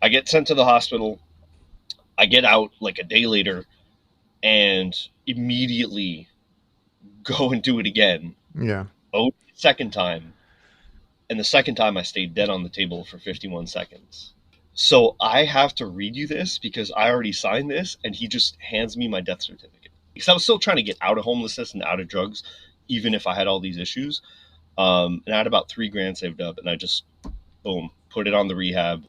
I get sent to the hospital. I get out like a day later and immediately go and do it again. Yeah. Oh, second time. And the second time I stayed dead on the table for 51 seconds. So I have to read you this because I already signed this, and he just hands me my death certificate. Because I was still trying to get out of homelessness and out of drugs, even if I had all these issues. And I had about $3,000 saved up, and I just, boom, put it on the rehab,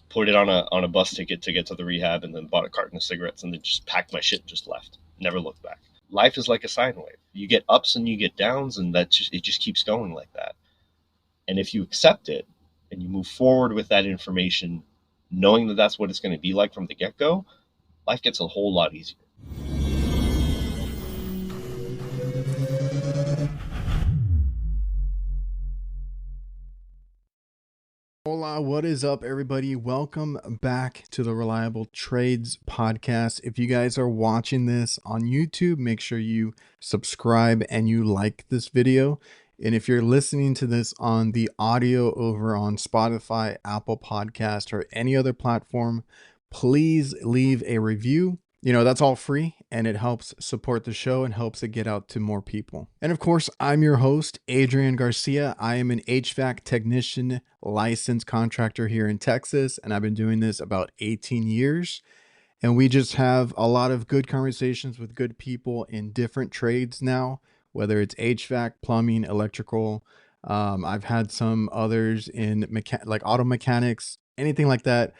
put it on a bus ticket to get to the rehab, and then bought a carton of cigarettes, and then just packed my shit and just left. Never looked back. Life is like a sine wave. You get ups and you get downs, and it just keeps going like that. And if you accept it and you move forward with that information, knowing that that's what it's going to be like from the get-go, life gets a whole lot easier. Hola, what is up, everybody? Welcome back to the Reliable Trades podcast. If you guys are watching this on YouTube, make sure you subscribe and you like this video. And if you're listening to this on the audio over on Spotify, Apple Podcast, or any other platform, please leave a review. You know, that's all free and it helps support the show and helps it get out to more people. And of course, I'm your host, Adrian Garcia. I am an HVAC technician, licensed contractor here in Texas, and I've been doing this about 18 years. And we just have a lot of good conversations with good people in different trades now, whether it's HVAC, plumbing, electrical. I've had some others in like auto mechanics, anything like that.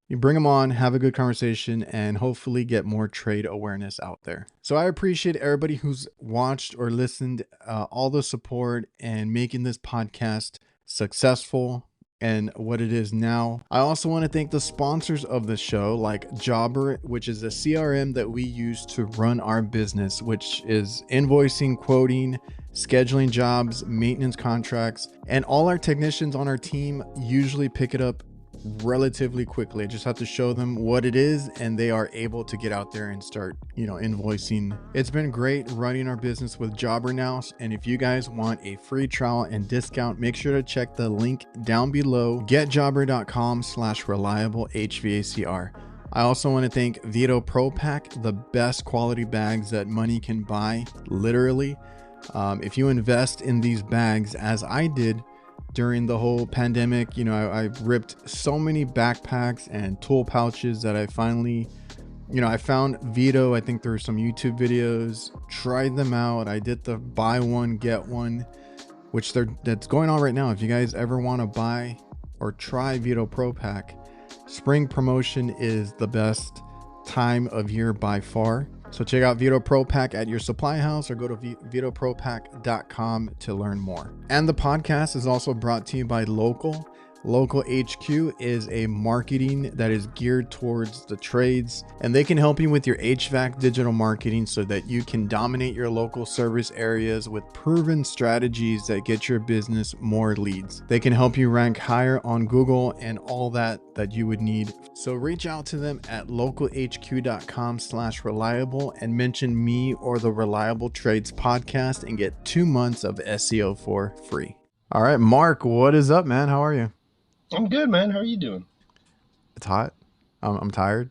You bring them on, have a good conversation, and hopefully get more trade awareness out there. So I appreciate everybody who's watched or listened, all the support and making this podcast successful and what it is now. I also want to thank the sponsors of the show, like Jobber, which is a CRM that we use to run our business, which is invoicing, quoting, scheduling jobs, maintenance contracts, and all our technicians on our team usually pick it up relatively quickly. I just have to show them what it is and they are able to get out there and start, invoicing. It's been great running our business with Jobber now. And if you guys want a free trial and discount, make sure to check the link down below, getjobber.com/reliable HVACR. I also want to thank Vito Pro Pack, the best quality bags that money can buy, literally. If you invest in these bags, as I did, during the whole pandemic, I ripped so many backpacks and tool pouches that I finally, I found Vito. I think there were some YouTube videos, tried them out. I did the buy one, get one, which that's going on right now. If you guys ever want to buy or try Vito Pro Pack, spring promotion is the best time of year by far. So check out Vito Pro Pack at your supply house or go to vitopropack.com to learn more. And the podcast is also brought to you by Local. Local HQ is a marketing that is geared towards the trades, and they can help you with your HVAC digital marketing so that you can dominate your local service areas with proven strategies that get your business more leads. They can help you rank higher on Google and all that you would need. So reach out to them at localhq.com/reliable and mention me or the Reliable Trades podcast and get 2 months of SEO for free. All right, Mark, what is up, man? How are you? I'm good, man. How are you doing? It's hot. I'm tired.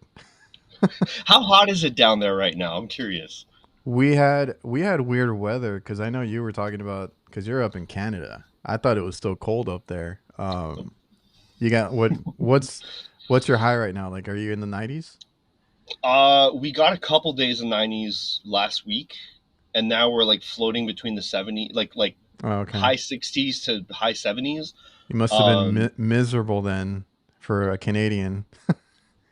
How hot is it down there right now? I'm curious. We had weird weather because I know you were talking about because you're up in Canada. I thought it was still cold up there. You got what's your high right now? Like, are you in the 90s? We got a couple days in 90s last week, and now we're like floating between the 70, like Okay. high 60s to high 70s. You must have been miserable then for a Canadian.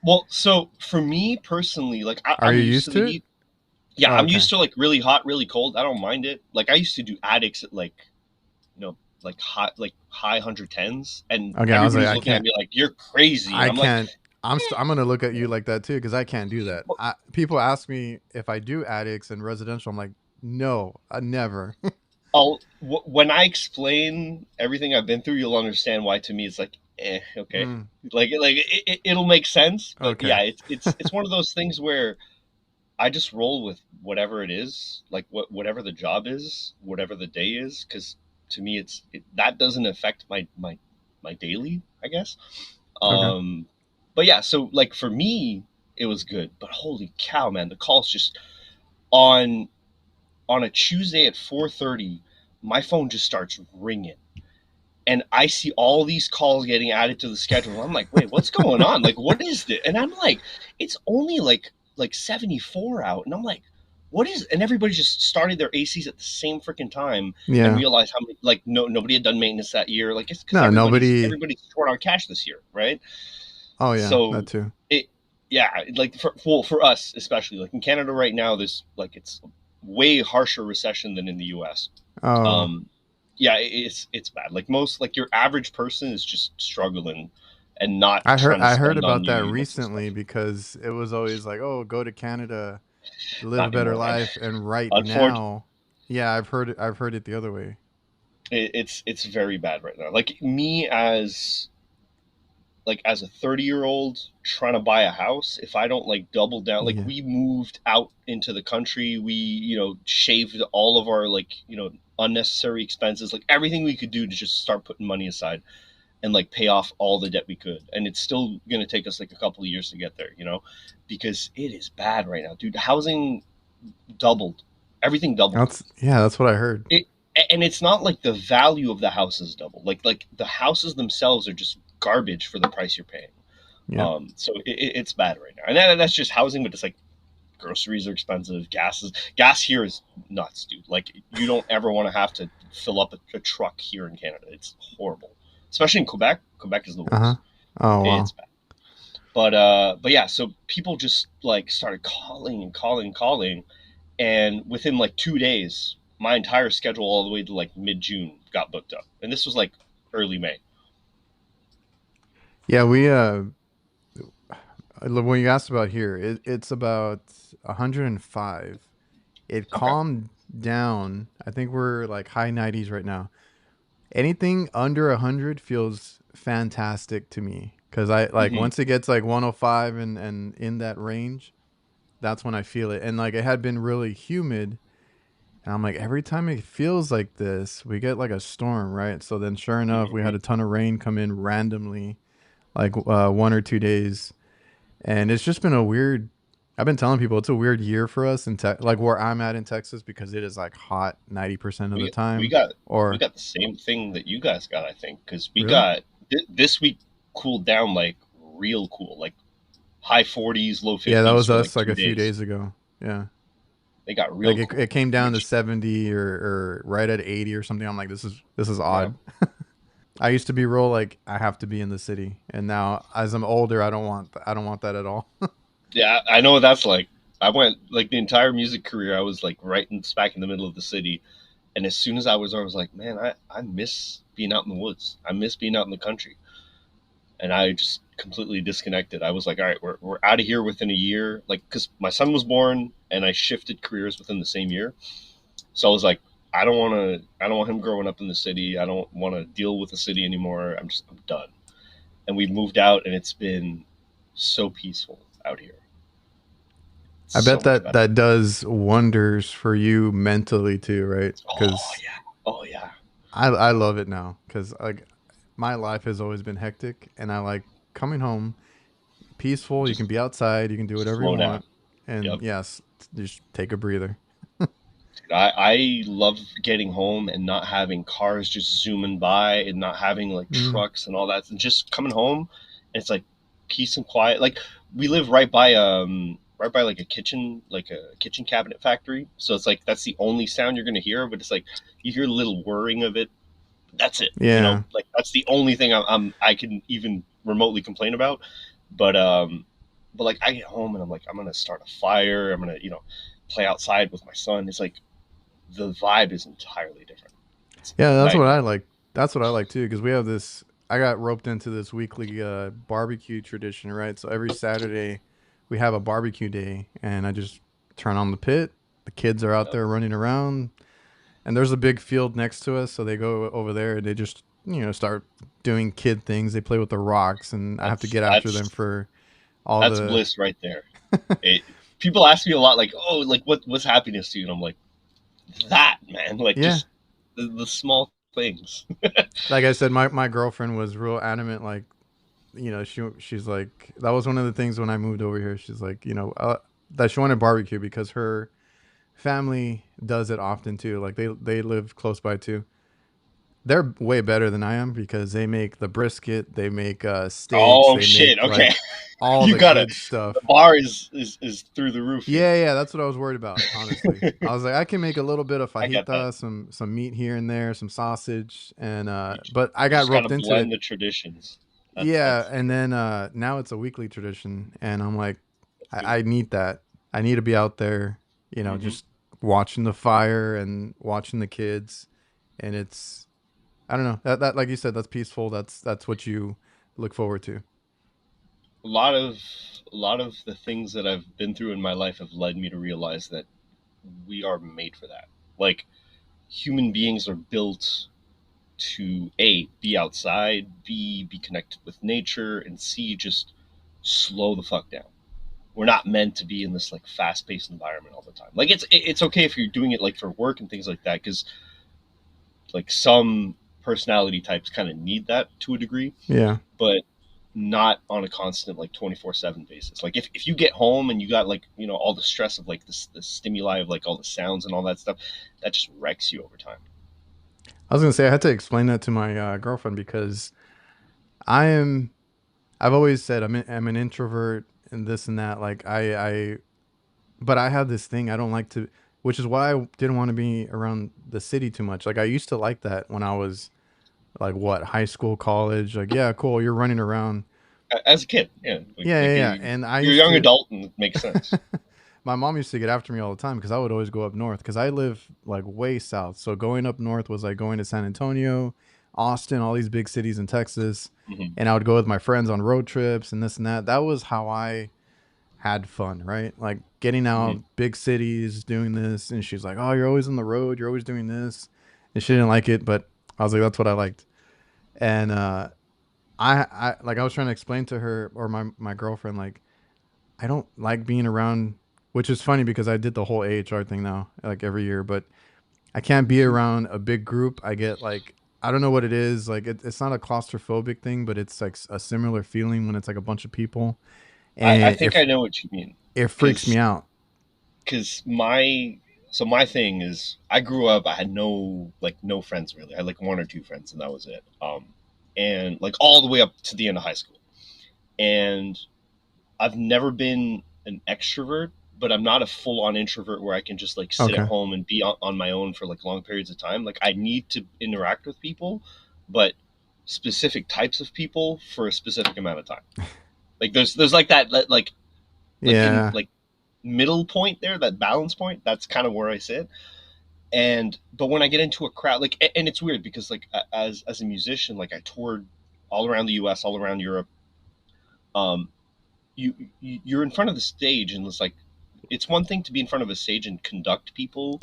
Well, so for me personally, like Are I'm you used used to to the it? heat. Yeah, Oh, I'm okay. used to like really hot, really cold. I don't mind it. Like I used to do attics at like high 110s, and Okay, I was like, everybody's looking at me like you're crazy, and I I'm like, can't. I'm gonna look at you like that too because I can't do that. People ask me if I do attics and residential. I'm like, no, I never. when I explain everything I've been through, you'll understand why. To me, it's like, okay, it'll make sense. But Okay. yeah, it's one of those things where I just roll with whatever it is, like whatever the job is, whatever the day is, because to me, that doesn't affect my daily, I guess. Okay. Um, But yeah, so like for me, it was good. But holy cow, man, the calls just on on a Tuesday at 4:30, my phone just starts ringing. And I see all these calls getting added to the schedule. I'm like, wait, what's going on? Like, what is this? And I'm like, it's only like 74 out. And I'm like, what is? And everybody just started their ACs at the same freaking time and Yeah. realized how many, like nobody had done maintenance that year. Like it's because No, nobody. everybody's short on cash this year, right? Oh yeah, that So too. it, yeah, like for us especially, like in Canada right now, there's like it's way harsher recession than in the U.S. Oh, Um, yeah, it's bad. Like most, like your average person is just struggling and not trying to I heard spend on about new that units and recently stuff. because it was always like, oh, go to Canada, live a Not better anymore, man. life, and right Unfortunately, now, yeah, I've heard it the other way. it's very bad right now. Like me as a 30-year-old trying to buy a house, if I don't like double down, like Yeah. we moved out into the country, we shaved all of our like unnecessary expenses, like everything we could do to just start putting money aside and like pay off all the debt we could. And it's still going to take us like a couple of years to get there, because it is bad right now, dude. Housing doubled, everything doubled. That's what I heard. It and it's not like the value of the houses doubled. Like the houses themselves are just garbage for the price you're paying. Yeah. So it's bad right now, and that's just housing, but it's like groceries are expensive. Gas here is nuts, dude. Like you don't ever want to have to fill up a truck here in Canada. It's horrible, especially in Quebec. Quebec is the Uh-huh. worst. Oh It's wow. bad. But yeah, so people just like started calling and calling and calling, and within like 2 days, my entire schedule all the way to like mid June got booked up, and this was like early May. Yeah, we when you asked about here, it's about 105. It Okay. calmed down. I think we're like high 90s right now. Anything under 100 feels fantastic to me because I like Hmm. once it gets like 105 and in that range, that's when I feel it. And like it had been really humid, and I'm like every time it feels like this, we get like a storm, right? So then, sure enough, we had Hmm. a ton of rain come in randomly, like 1 or 2 days, and it's just been a weird. I've been telling people it's a weird year for us in like where I'm at in Texas because it is like hot 90% of the We time. got we Or got the same thing that you guys got, I think, because we really? got this week cooled down like real cool, like high 40s, low Yeah, that 50s was for like us like two a few days. days ago. Yeah. They got Like real cool, it came down to which 70 or right at 80 or something. I'm like, this is yeah, odd. I used to be real like I have to be in the city, and now as I'm older, I don't want that at all. yeah. I know what that's like. I went like the entire music career. I was like right in smack in the middle of the city, and as soon as I was like, man, I miss being out in the woods. I miss being out in the country, and I just completely disconnected. I was like, all right, we're out of here within a year, like because my son was born, and I shifted careers within the same year. So I was like, I don't want him growing up in the city. I don't want to deal with the city anymore. I'm done. And we moved out, and it's been so peaceful out here. It's I so bet much that better. that does wonders for you mentally too, right? Oh Because yeah. Oh yeah. I love it now because like my life has always been hectic, and I like coming home peaceful. You can Just be outside, you can do whatever you slow down. want, and Yep. yes, just take a breather. I love getting home and not having cars just zooming by and not having like Mm, trucks and all that, and just coming home and it's like peace and quiet. Like we live right by like a kitchen cabinet factory. So it's like that's the only sound you're gonna hear, but it's like you hear a little whirring of it. That's it. yeah, Like that's the only thing I can even remotely complain about. But like I get home and I'm like I'm gonna start a fire. I'm gonna play outside with my son. It's like the vibe is entirely different. It's yeah. That's night what and I day. like. That's what I like too because we have this. I got roped into this weekly barbecue tradition, right? So every Saturday we have a barbecue day, and I just turn on the pit. The kids are out Yep. there running around, and there's a big field next to us, so they go over there and they just start doing kid things. They play with the rocks, and I have to That's get after them that's for all that's the bliss right there. It, people ask me a lot, like, "Oh, like what's happiness to you?" And I'm like, "That man, like yeah. just the small things." Like I said, my girlfriend was real adamant, like she's like, that was one of the things when I moved over here. She's like, that she wanted barbecue because her family does it often too. Like they live close by too. They're way better than I am because they make the brisket, they make steaks, Oh they shit. make Okay. like all You the gotta. good The stuff. bar is through the roof here. Yeah, that's what I was worried about, honestly. I was like, I can make a little bit of I get that. fajita, some meat here and there, some sausage, and You, but I you got just gotta roped into blend it. the traditions. Yeah, That's and then now it's a weekly tradition, and I'm like, that's good. I need that. I need to be out there, Hmm. just watching the fire and watching the kids, and it's I don't know that like you said, that's peaceful. That's what you look forward to. A lot of a lot of the things that I've been through in my life have led me to realize that we are made for that. Like human beings are built to A, be outside, B, be connected with nature, and C, just slow the fuck down. We're not meant to be in this like fast paced environment all the time. Like it's okay if you're doing it like for work and things like that, because like some personality types kind of need that to a degree, Yeah. but not on a constant like 24/7 basis. Like if you get home and you got like all the stress of like the stimuli of like all the sounds and all that stuff, that just wrecks you over time. I was gonna say I had to explain that to my girlfriend because I am. I've always said I'm an introvert and this and that. Like but I have this thing I don't like to, which is why I didn't want to be around the city too much. Like I used to like that when I was like what high school, college. Like yeah, cool, you're running around. As a kid, yeah, Yeah. And I you're a used young to. adult and it makes sense. My mom used to get after me all the time because I would always go up north because I live like way south. So going up north was like going to San Antonio, Austin, all these big cities in Texas. Hmm. And I would go with my friends on road trips and this and that. That was how I had fun, right? Like getting Hmm. out, big cities, doing this. And she's like, "Oh, you're always on the road. You're always doing this." And she didn't like it, but I was like, "That's what I liked." And I like I was trying to explain to her or my girlfriend like I don't like being around, which is funny because I did the whole AHR thing now, like every year, but I can't be around a big group. I get like, I don't know what it is. Like, it's not a claustrophobic thing, but it's like a similar feeling when it's like a bunch of people. I And think I know what you mean, it freaks me because out. my thing is I grew up, I had no friends really. I had like one or two friends and that was it. And like all the way up to the end of high school. And I've never been an extrovert, but I'm not a full on introvert where I can just like sit at Okay. home and be on my own for like long periods of time. Like I need to interact with people, but specific types of people for a specific amount of time. Like there's like that like in Yeah. like middle point there, that balance point. That's kind of where I sit. And but when I get into a crowd, like and it's weird because like as a musician, like I toured all around the U.S., all around Europe. Um, you're in front of the stage and it's one thing to be in front of a stage and conduct people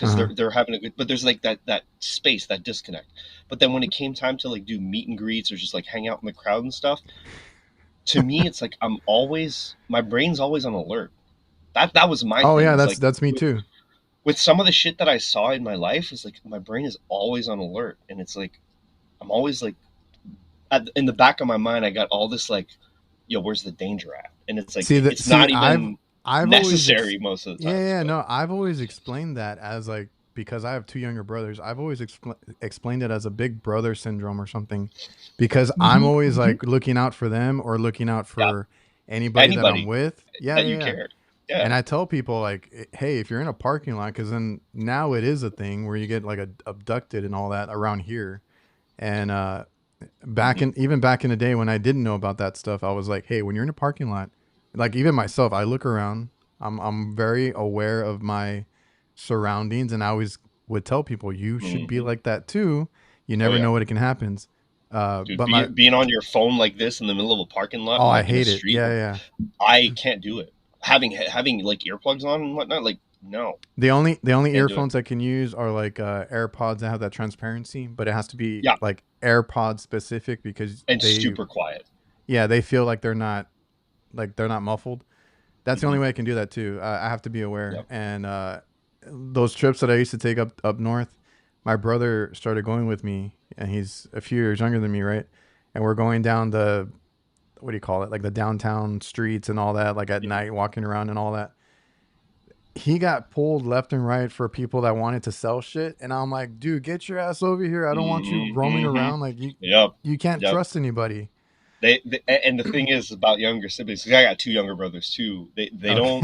Uh because huh. they're having a good, but there's like that space, that disconnect. But then when it came time to like do meet and greets or just like hang out in the crowd and stuff, to me it's like my brain's always on alert. That was my Oh thing, yeah, is like that's me too. with some of the shit that I saw in my life, is like my brain is always on alert, and it's like I'm always like in the back of my mind I got all this like, yo, where's the danger at? And it's like it's See, not even I've always necessary most of the times, yeah, but no, I've always explained that as like because I have two younger brothers. I've always explained it as a big brother syndrome or something because I'm hmm always hmm like looking out for them or looking out yeah, for anybody that I'm anybody with. Yeah, that yeah, you yeah. care, yeah. And I tell people like, hey, if you're in a parking lot, because then now it is a thing where you get like abducted and all that around here. And Hmm. back in the day when I didn't know about that stuff, I was like, hey, when you're in a parking lot, like even myself, I look around. I'm very aware of my surroundings, and I always would tell people you should be Hmm. like that too. You Oh never yeah, know what it can happen. dude, But my being on your phone like this in the middle of a parking lot, oh, I like in a hate it. street, Yeah, like yeah. I can't do it. Having like earplugs on and whatnot, like no, The only can't do it. earphones I can use are like AirPods that have that transparency, but it has to be Yeah, like AirPod specific because and super quiet. they feel like they're not muffled. That's the only Hmm. way I can do that too. I have to be aware. Yep. And those trips that I used to take up north, my brother started going with me, and he's a few years younger than me, right? And we're going down what do you call it? Like the downtown streets and all that, like at night walking around and all that. He got pulled left and right for people that wanted to sell shit. And I'm like, dude, get your ass over here. I don't want you roaming Mm-hmm. around. Like Yep. you can't Yep. trust anybody. And the thing is about younger siblings, 'cause I got two younger brothers too. Okay.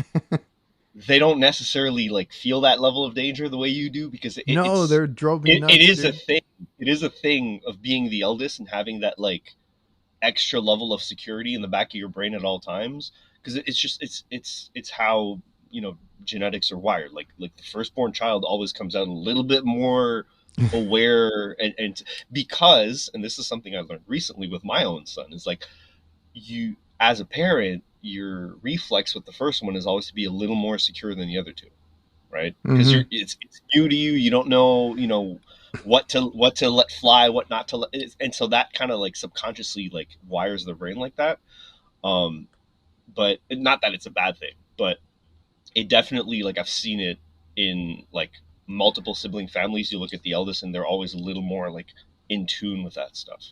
They don't necessarily like feel that level of danger the way you do, because No, they're drove me it nuts, is a dude. thing. It is a thing of being the eldest and having that like extra level of security in the back of your brain at all times, because it's just it's how, you know, genetics are wired. Like the firstborn child always comes out a little bit more aware, and because, and this is something I learned recently with my own son, is like, you as a parent, your reflex with the first one is always to be a little more secure than the other two, right? Because Mm-hmm. it's new to you. You don't know, you know, what to let fly, what not to let, and so that kind of like subconsciously like wires the brain like that. Um, but not that it's a bad thing, but it definitely, like, I've seen it in like multiple sibling families. You look at the eldest, and they're always a little more like in tune with that stuff.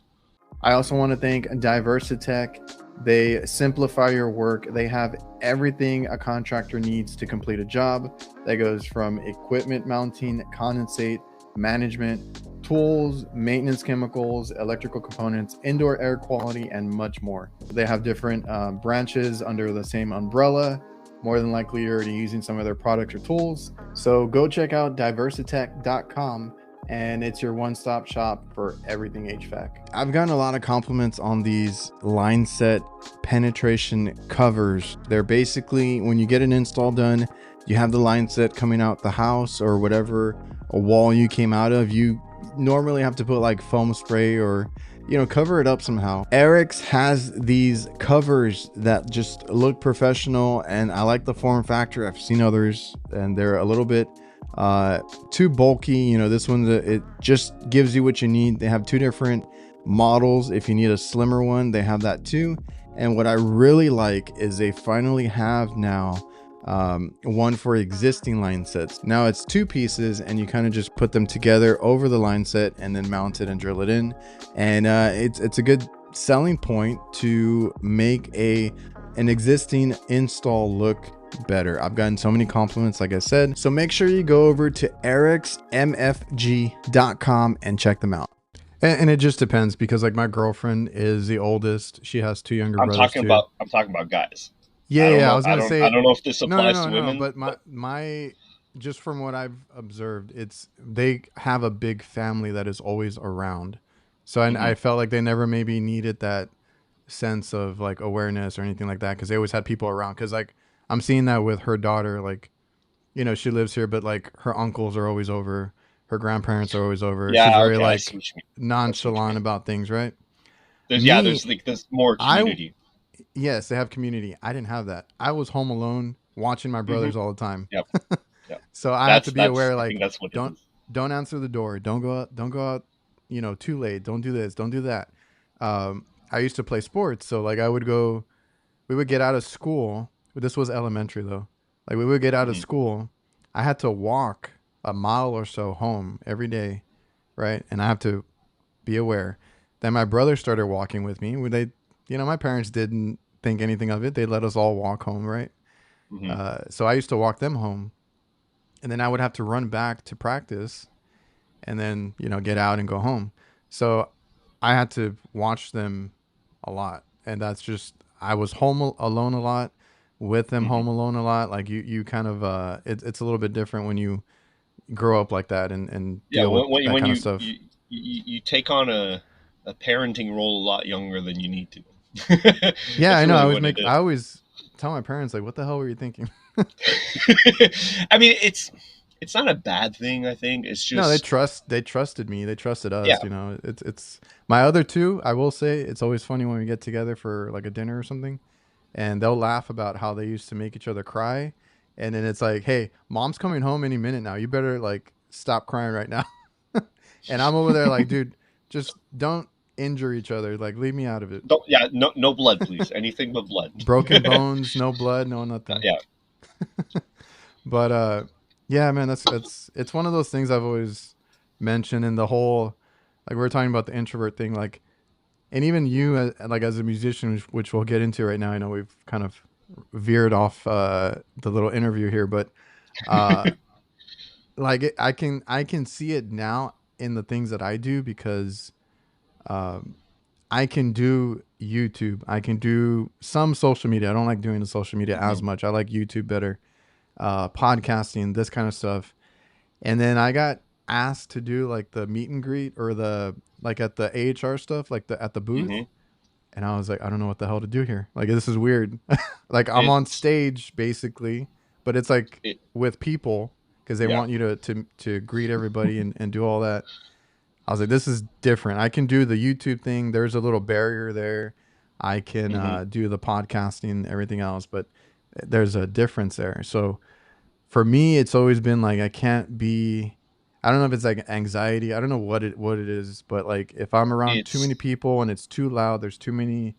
I also want to thank Diversitech. They simplify your work. They have everything a contractor needs to complete a job. That goes from equipment mounting, condensate, management, tools, maintenance chemicals, electrical components, indoor air quality, and much more. They have different branches under the same umbrella. More than likely, you're already using some of their products or tools. So go check out diversitech.com, and it's your one-stop shop for everything HVAC. I've gotten a lot of compliments on these line set penetration covers. They're basically, when you get an install done, you have the line set coming out the house or whatever a wall you came out of. You normally have to put like foam spray or, you know, cover it up somehow. Eric's has these covers that just look professional, and I like the form factor. I've seen others and they're a little bit too bulky. You know, this one, it just gives you what you need. They have two different models. If you need a slimmer one, they have that too. And what I really like is they finally have now one for existing line sets. Now it's two pieces, and you kind of just put them together over the line set and then mount it and drill it in. And it's a good selling point to make an existing install look better. I've gotten so many compliments, like I said. So make sure you go over to ericsmfg.com and check them out. And it just depends, because like my girlfriend is the oldest. She has two younger brothers too. I'm talking about guys. I don't Yeah, I know. was gonna I say don't know if this no, no, applies no, to no. women. But my just from what I've observed, it's they have a big family that is always around. So I felt like they never maybe needed that sense of like awareness or anything like that, because they always had people around. Because like I'm seeing that with her daughter. Like, you know, she lives here, but like her uncles are always over, her grandparents are always over. She's Yeah, very okay, I see like what you mean. I see what you nonchalant mean. about things, right? There's Me, like this more I community. yes, they have community. I didn't have that. I was home alone watching my Mm-hmm. brothers all the time. Yep. Yep. So I had to be That's aware, I think like, that's what it don't is. don't answer the door. Don't go out, you know, too late. Don't do this. Don't do that. I used to play sports, so like we would get out of school. This was elementary though. Like we would get out of Mm-hmm. school. I had to walk a mile or so home every day, right? And I have to be aware. Then my brother started walking with me. They, you know, my parents didn't think anything of it. They let us all walk home, right? Mm-hmm. So I used to walk them home, and then I would have to run back to practice, and then, you know, get out and go home. So I had to watch them a lot, and that's just, I was alone a lot, with them Mm-hmm. home alone a lot. Like you kind of it's a little bit different when you grow up like that and Yeah, deal with that when kind of stuff. you take on a parenting role a lot younger than you need to. Yeah, That's I know. really what it I is. always tell my parents, like, what the hell were you thinking? I mean, it's not a bad thing. I think it's No, just, they trusted me. They trusted yeah. us, you know. It's my other two, I will say, it's always funny when we get together for like a dinner or something, and they'll laugh about how they used to make each other cry. And then it's like, "Hey, mom's coming home any minute now. You better like stop crying right now." And I'm over there like, "Dude, just don't injure each other. Like, leave me out of it. Don't, yeah, no blood, please. Anything but blood. Broken bones, no blood, no nothing." Yeah. But yeah, man, it's one of those things I've always mentioned. In the whole, like, we were talking about the introvert thing. Like, and even you, like as a musician, which we'll get into right now. I know we've kind of veered off the little interview here, but uh, like I can see it now in the things that I do because um, I can do YouTube. I can do some social media. I don't like doing the social media as Mhm. much. I like YouTube better. Podcasting, this kind of stuff. And then I got asked to do like the meet and greet or the like at the AHR stuff, like the at the booth. Mhm. And I was like, I don't know what the hell to do here. Like this is weird. Like I'm on It's stage basically, but it's like it. with people because they Yeah. want you to greet everybody and do all that. I was like, this is different. I can do the YouTube thing. There's a little barrier there. I can Mhm. do the podcasting, everything else, but there's a difference there. So for me, it's always been like I can't be. I don't know if it's like anxiety. I don't know what it is, but like if I'm around too many It's people and it's too loud, there's too many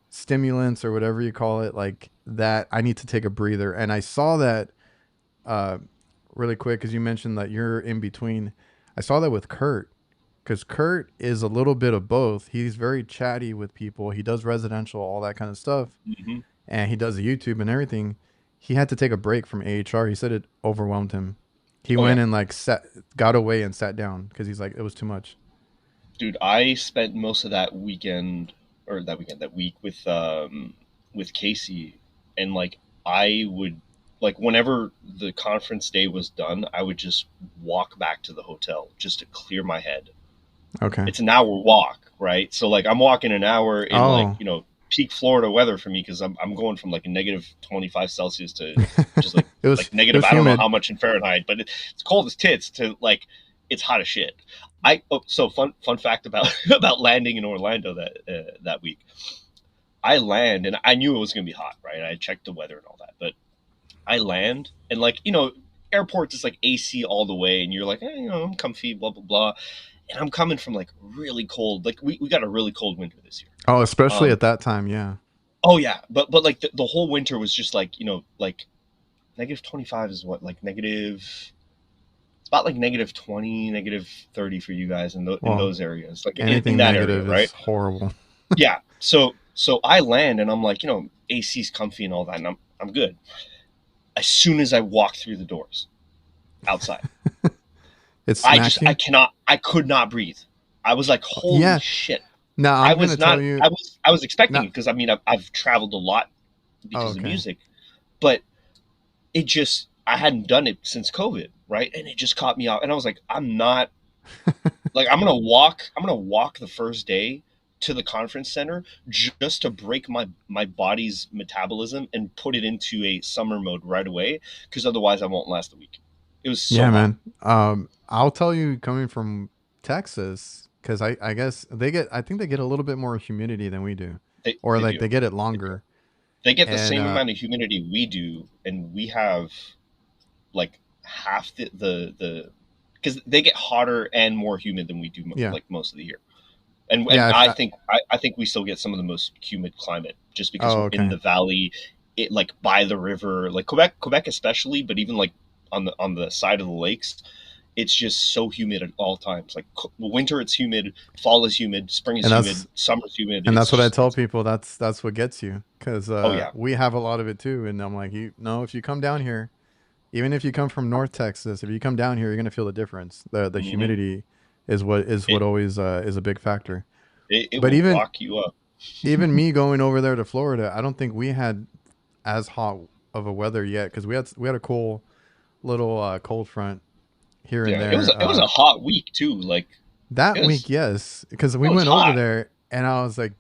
stimulants or whatever you call it, like that. I need to take a breather, and I saw that uh, really quick because you mentioned that you're in between. I saw that with Kurt because Kurt is a little bit of both. He's very chatty with people. He does residential, all that kind of stuff, mhm. and he does the YouTube and everything. He had to take a break from AHR. He said it overwhelmed him. He Oh yeah, went and like got away and sat down because he's like it was too much. dude. I spent most of that weekend or that week with Casey, and like I would like whenever the conference day was done, I would just walk back to the hotel just to clear my head. Okay. It's an hour walk, right? So like I'm walking an hour in like Oh, peak Florida weather for me because I'm going from like a negative 25 Celsius to just it like it negative was I don't know humid. how much in Fahrenheit, but it's cold as tits to like it's hot as shit. I so fun fact about about landing in Orlando that week. I land and I knew it was gonna be hot, right? I checked the weather and all that, but I land and like airports is like AC all the way, and you're like, I'm comfy, blah blah blah, and I'm coming from like really cold. Like we got a really cold winter this year. Oh, especially Um, at that time. Yeah. oh yeah, but like the whole winter was just like like negative 25 is what like negative. It's about like negative 20, negative 30 for you guys in Well, those areas, like in anything that area, negative right? is horrible. Yeah. So I land and I'm like, AC's comfy and all that, and I'm good. As soon as I walk through the doors outside, It smacked you. I could not breathe. I was like, holy Yeah. shit. Now I I'm gonna was tell not. you. I was expecting it Not. because I mean I've traveled a lot Oh, because of okay. music, but it just I hadn't done it since COVID, right? And it just caught me out, and I was like, I'm not like I'm gonna walk the first day to the conference center just to break my body's metabolism and put it into a summer mode right away because otherwise I won't last a week. It was so Yeah, hot. man. I'll tell you, coming from Texas, because I guess I think they get a little bit more humidity than we do, or They like they do. get it They do. longer. They get the And same amount of humidity we do, and we have like half the because they get hotter and more humid than we do yeah, like most of the year. And yeah. I think we still get some of the most humid climate just because Oh, we're in okay. the valley, it like by the river, like Quebec especially, but even like on the side of the lakes, it's just so humid at all times. Like winter, it's humid, fall is humid, spring is And humid, that's summer's humid. and It's that's what I just tell it's people. That's what gets you, because oh yeah. we have a lot of it too. And I'm like, you know, if you come down here, even if you come from North Texas, if you come down here, you're gonna feel the difference. The Hmm. humidity is what It, always is a big factor. it But will even rock you up. even me going over there to Florida, I don't think we had as hot of a weather yet because we had a cool little cold front here and Yeah, there. it was a hot week too. Like That it was week, yes, because we it was went over hot. there and I was like,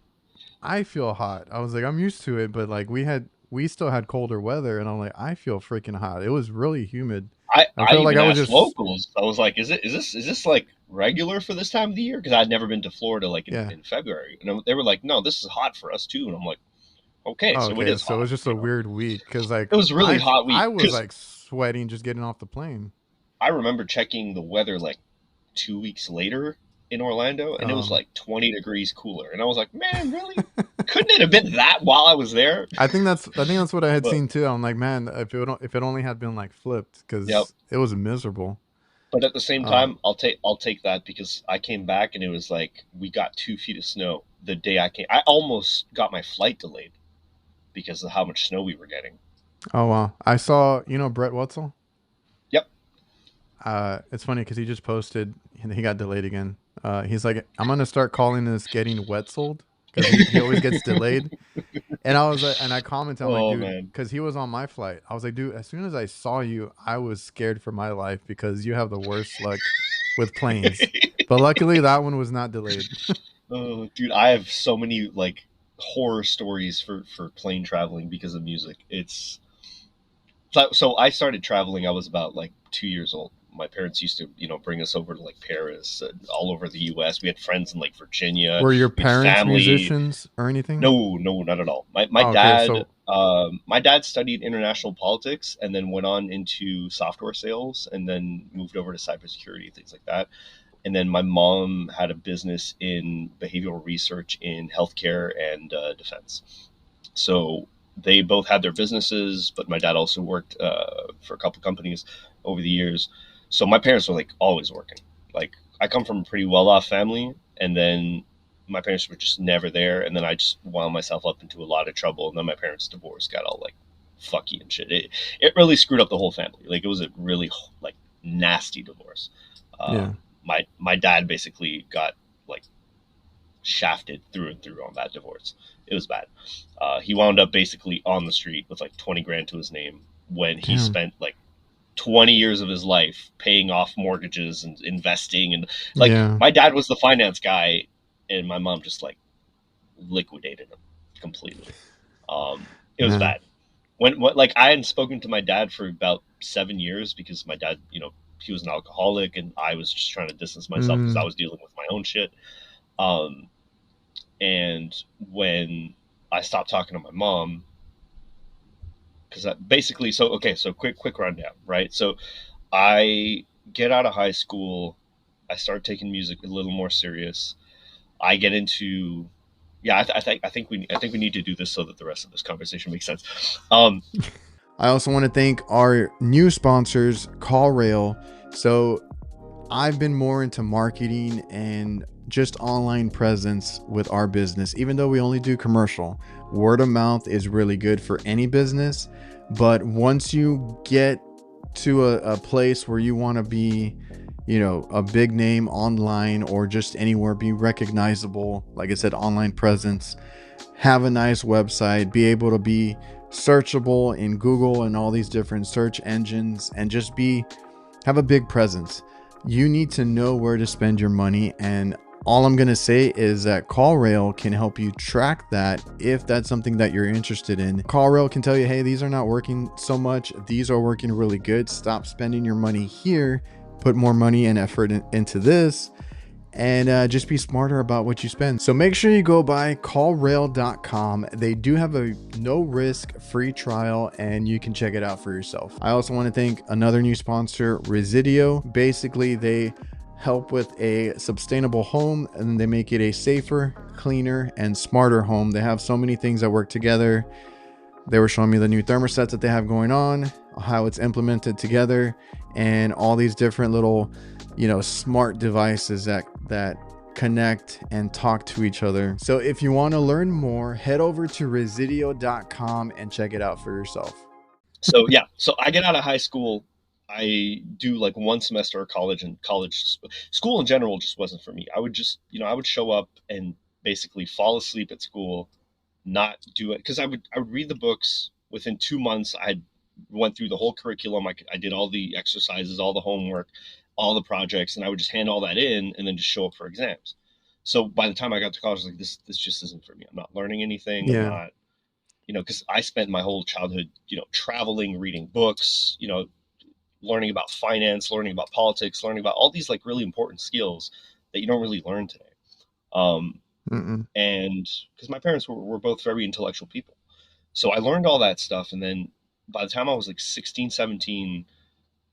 I feel hot. I was like, I'm used to it, but like we still had colder weather, and I'm like, I feel freaking hot. It was really humid. I I felt like even I was asked just locals. I was like, is this like regular for this time of the year? Because I'd never been to Florida like yeah. in February, and they were like, no, this is hot for us too. And I'm like, okay, so it Okay, is so it hot. was just a weird week because like It was a really hot I week was because like sweating just getting off the plane. I remember checking the weather like 2 weeks later in Orlando, and it was Um, like 20 degrees cooler, and I was like, man, really? Couldn't it have been that while I was there? I think that's what I had But seen too. I'm like, man, if it only had been like flipped yep, because it was miserable. But at the same Uh, time, I'll take that because I came back and it was like we got 2 feet of snow the day I came. I almost got my flight delayed because of how much snow we were getting. oh wow. I saw, Brett Wetzel. Yep. It's funny because he just posted and he got delayed again. He's like, I'm gonna start calling this getting Wetzeled because he always gets delayed. And I was like, and I commented, I'm like, Oh dude, man. because he was on my flight. I was like, dude, as soon as I saw you, I was scared for my life because you have the worst luck with planes. But luckily, that one was not delayed. Oh, dude, I have so many like horror stories for plane traveling because of music. It's so I started traveling. I was about like 2 years old. My parents used to, bring us over to like Paris and all over the U.S. We had friends in like Virginia. Were your We had parents family. musicians or anything? No, no, not at all. My Oh, okay, dad, so my dad studied international politics and then went on into software sales and then moved over to cybersecurity, things like that. And then my mom had a business in behavioral research in healthcare and defense. So they both had their businesses, but my dad also worked for a couple companies over the years. So my parents were like always working. Like I come from a pretty well off family, and then my parents were just never there. And then I just wound myself up into a lot of trouble. And then my parents' divorce got all like fucky and shit. It really screwed up the whole family. Like it was a really like nasty divorce. yeah. My dad basically got like shafted through and through on that divorce. It was bad. He wound up basically on the street with like 20 grand to his name when he Damn. spent like 20 years of his life paying off mortgages and investing. And like Yeah. my dad was the finance guy and my mom just like liquidated him completely. It was Man. bad. When like I hadn't spoken to my dad for about 7 years because my dad, he was an alcoholic and I was just trying to distance myself because I Mm, was dealing with my own shit. Um, and when I stopped talking to my mom, because basically, so okay, so quick rundown, right? So I get out of high school, I start taking music a little more serious. I get into yeah, I think we need to do this so that the rest of this conversation makes sense. Um, I also want to thank our new sponsors, CallRail. So I've been more into marketing and just online presence with our business, even though we only do commercial. Word of mouth is really good for any business. But once you get to a place where you want to be, a big name online or just anywhere, be recognizable, like I said, online presence, have a nice website, be able to be searchable in Google and all these different search engines, and just have a big presence. You need to know where to spend your money. And all I'm going to say is that CallRail can help you track that if that's something that you're interested in. CallRail can tell you, hey, these are not working so much. These are working really good. Stop spending your money here. Put more money and effort into this. And just be smarter about what you spend. So make sure you go by callrail.com. They do have a no risk free trial and you can check it out for yourself. I also want to thank another new sponsor, Residio. Basically, they help with a sustainable home and they make it a safer, cleaner, and smarter home. They have so many things that work together. They were showing me the new thermostats that they have going on, how it's implemented together, and all these different little, smart devices that connect and talk to each other. So if you want to learn more, head over to residio.com and check it out for yourself. so yeah, so I get out of high school. I do like one semester of college, and college school in general just wasn't for me. I would just, I would show up and basically fall asleep at school, not do it because I would read the books within 2 months. I went through the whole curriculum. I did all the exercises, all the homework, all the projects, and I would just hand all that in and then just show up for exams. So by the time I got to college, I was like this just isn't for me. I'm not learning anything. I'm Yeah. not, because I spent my whole childhood, traveling, reading books, learning about finance, learning about politics, learning about all these like really important skills that you don't really learn today. Um, Mm-mm. and because my parents were both very intellectual people. So I learned all that stuff. And then by the time I was like 16, 17,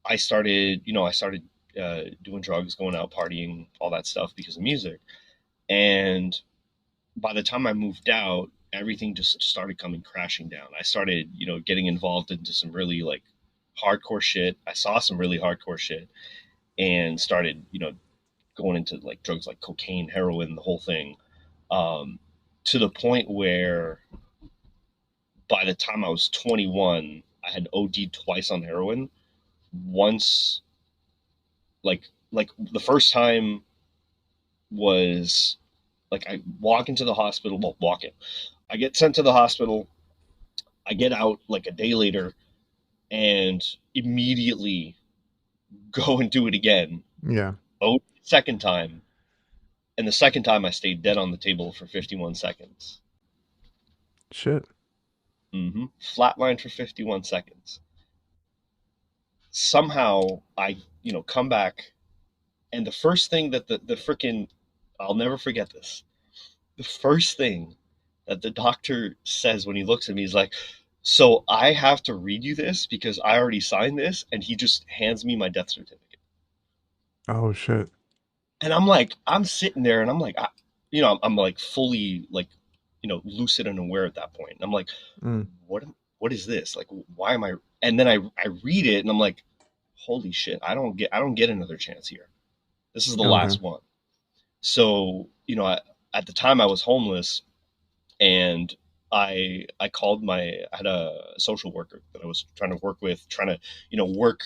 I started doing drugs, going out partying, all that stuff because of music. And by the time I moved out, everything just started coming crashing down. I started, getting involved into some really like hardcore shit. I saw some really hardcore shit. and started, going into like drugs like cocaine, heroin, the whole thing, um, to the point where by the time I was 21, I had OD'd twice on heroin. Once, like the first time was like I walk into the hospital, well, walk in. I get sent to the hospital. I get out like a day later and immediately go and do it again. Yeah. Oh, second time. And the second time I stayed dead on the table for 51 seconds. Shit. Flatline for 51 seconds. Somehow I, come back, and the first thing that the freaking, I'll never forget this. The first thing that the doctor says when he looks at me is like, "So I have to read you this because I already signed this," and he just hands me my death certificate. Oh shit. And I'm like, I'm sitting there, and I'm like, I'm like fully like, lucid and aware at that point. And I'm like, Mm. what is this? Like, why am I? And then I read it, and I'm like, holy shit, I don't get another chance here. This is the Okay. last one. So, at the time I was homeless, and I called I had a social worker that I was trying to work with, trying to, work,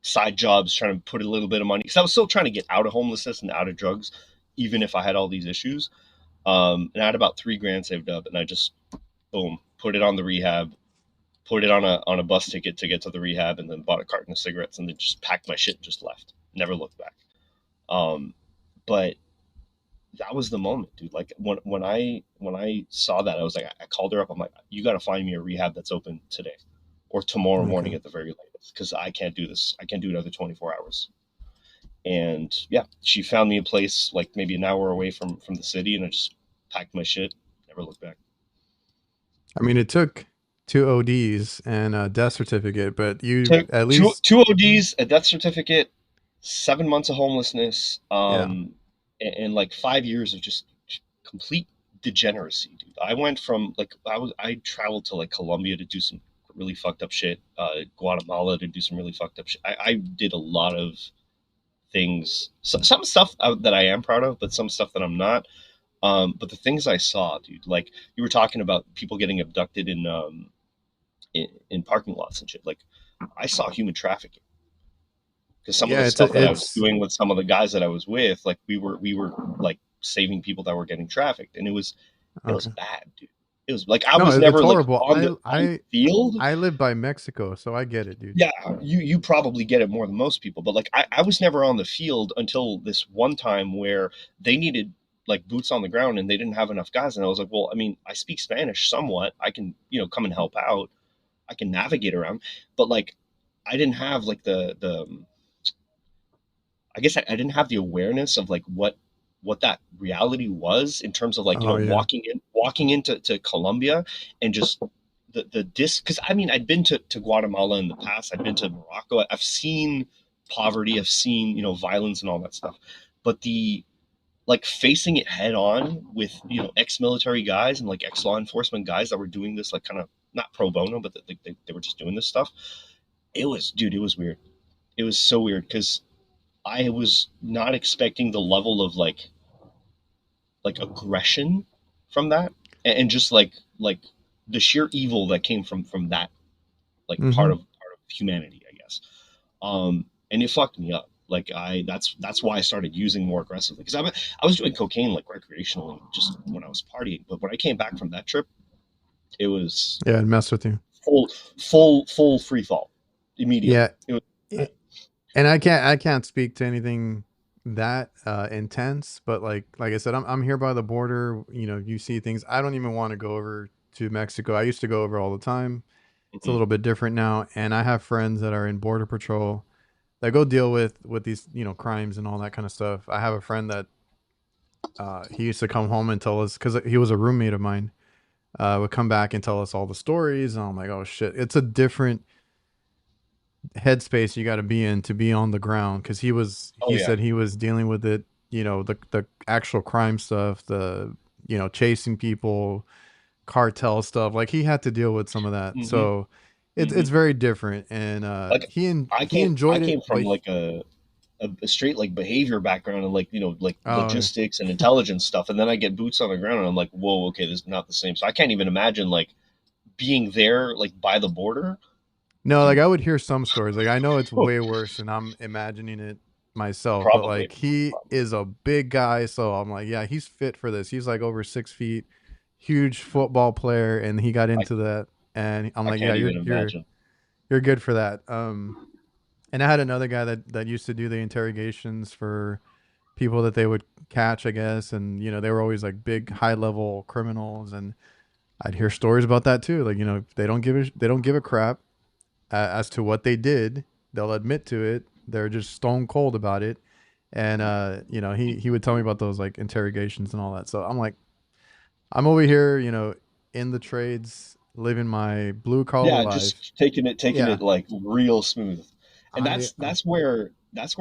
side jobs, trying to put a little bit of money, because I was still trying to get out of homelessness and out of drugs, even if I had all these issues. And I had about 3 grand saved up, and I just boom, put it on the rehab, put it on a bus ticket to get to the rehab, and then bought a carton of cigarettes, and then just packed my shit and just left. Never looked back. Um, but that was the moment, dude. Like when I saw that, I was like, I called her up. I'm like, you got to find me a rehab that's open today or tomorrow morning Okay. at the very latest, because I can't do this. I can't do another 24 hours. And yeah, she found me a place like maybe an hour away from the city, and I just packed my shit, never looked back. I mean, it took two ODs and a death certificate, but you Took at two least, two ODs, a death certificate, 7 months of homelessness, yeah. and like 5 years of just complete degeneracy, dude. I went from like I traveled to like Colombia to do some really fucked up shit, Guatemala to do some really fucked up shit. I did a lot of things, some stuff that I am proud of, but some stuff that I'm not. But the things I saw, dude, like you were talking about people getting abducted in parking lots and shit. Like I saw human trafficking, because some of Yeah, the stuff that I was it's doing with some of the guys that I was with, like we were like saving people that were getting trafficked, and it was okay. bad, dude. It was like I No, was it's never like horrible. on the field. I live by Mexico, so I get it, dude. Yeah, you probably get it more than most people, but like I was never on the field until this one time where they needed like boots on the ground and they didn't have enough guys, and I was like, well, I mean, I speak Spanish somewhat. I can, come and help out. I can navigate around, but like I didn't have like the I guess I didn't have the awareness of like what that reality was, in terms of like, Oh yeah. walking into Colombia, and just the because I mean, I'd been to Guatemala in the past, I'd been to Morocco, I've seen poverty, I've seen, violence and all that stuff, but the like facing it head on with, ex-military guys and like ex-law enforcement guys that were doing this like kind of not pro bono, but they were just doing this stuff. It was, dude, it was weird. It was so weird because I was not expecting the level of like aggression from that, and just like the sheer evil that came from that, like Mm-hmm. part of humanity, I guess. And it fucked me up. Like that's why I started using more aggressively, because I was doing cocaine like recreationally just when I was partying, but when I came back from that trip, it was Yeah, it messed with you. full full free fall immediately. Yeah. It was bad. It, and I can't speak to anything that intense, but like I said, I'm here by the border. You know, you see things. I don't even want to go over to Mexico. I used to go over all the time. It's a Mhm. little bit different now, and I have friends that are in border patrol that go deal with these crimes and all that kind of stuff. I have a friend that he used to come home and tell us, because he was a roommate of mine. Would come back and tell us all the stories, and I'm like, oh shit, it's a different headspace you got to be in to be on the ground, because Oh he yeah. said he was dealing with it, the actual crime stuff, the chasing people, cartel stuff, like he had to deal with some of that, hmm so it's hmm very different, and Like he I he came I enjoyed it, came from but like a a straight like behavior background and like like Oh, logistics and intelligence stuff, and then I get boots on the ground and I'm like, whoa, okay, this is not the same. So I can't even imagine like being there like by the border, no, like dude. I would hear some stories. Like I know it's Oh, way worse and I'm imagining it myself, but probably, like he probably. is a big guy, so I'm like, yeah, he's fit for this. He's like over 6 feet, huge football player, and he got I into that. And I'm I like, yeah, can't you're even you're imagine. you're good for that. And I had another guy that used to do the interrogations for people that they would catch, I guess, and they were always like big high level criminals, and I'd hear stories about that too. Like they don't give a crap as to what they did. They'll admit to it. They're just stone cold about it. And he would tell me about those like interrogations and all that. So I'm like, I'm over here, in the trades, living my blue collar Yeah, life. just taking it Yeah, like real smooth. And I that's where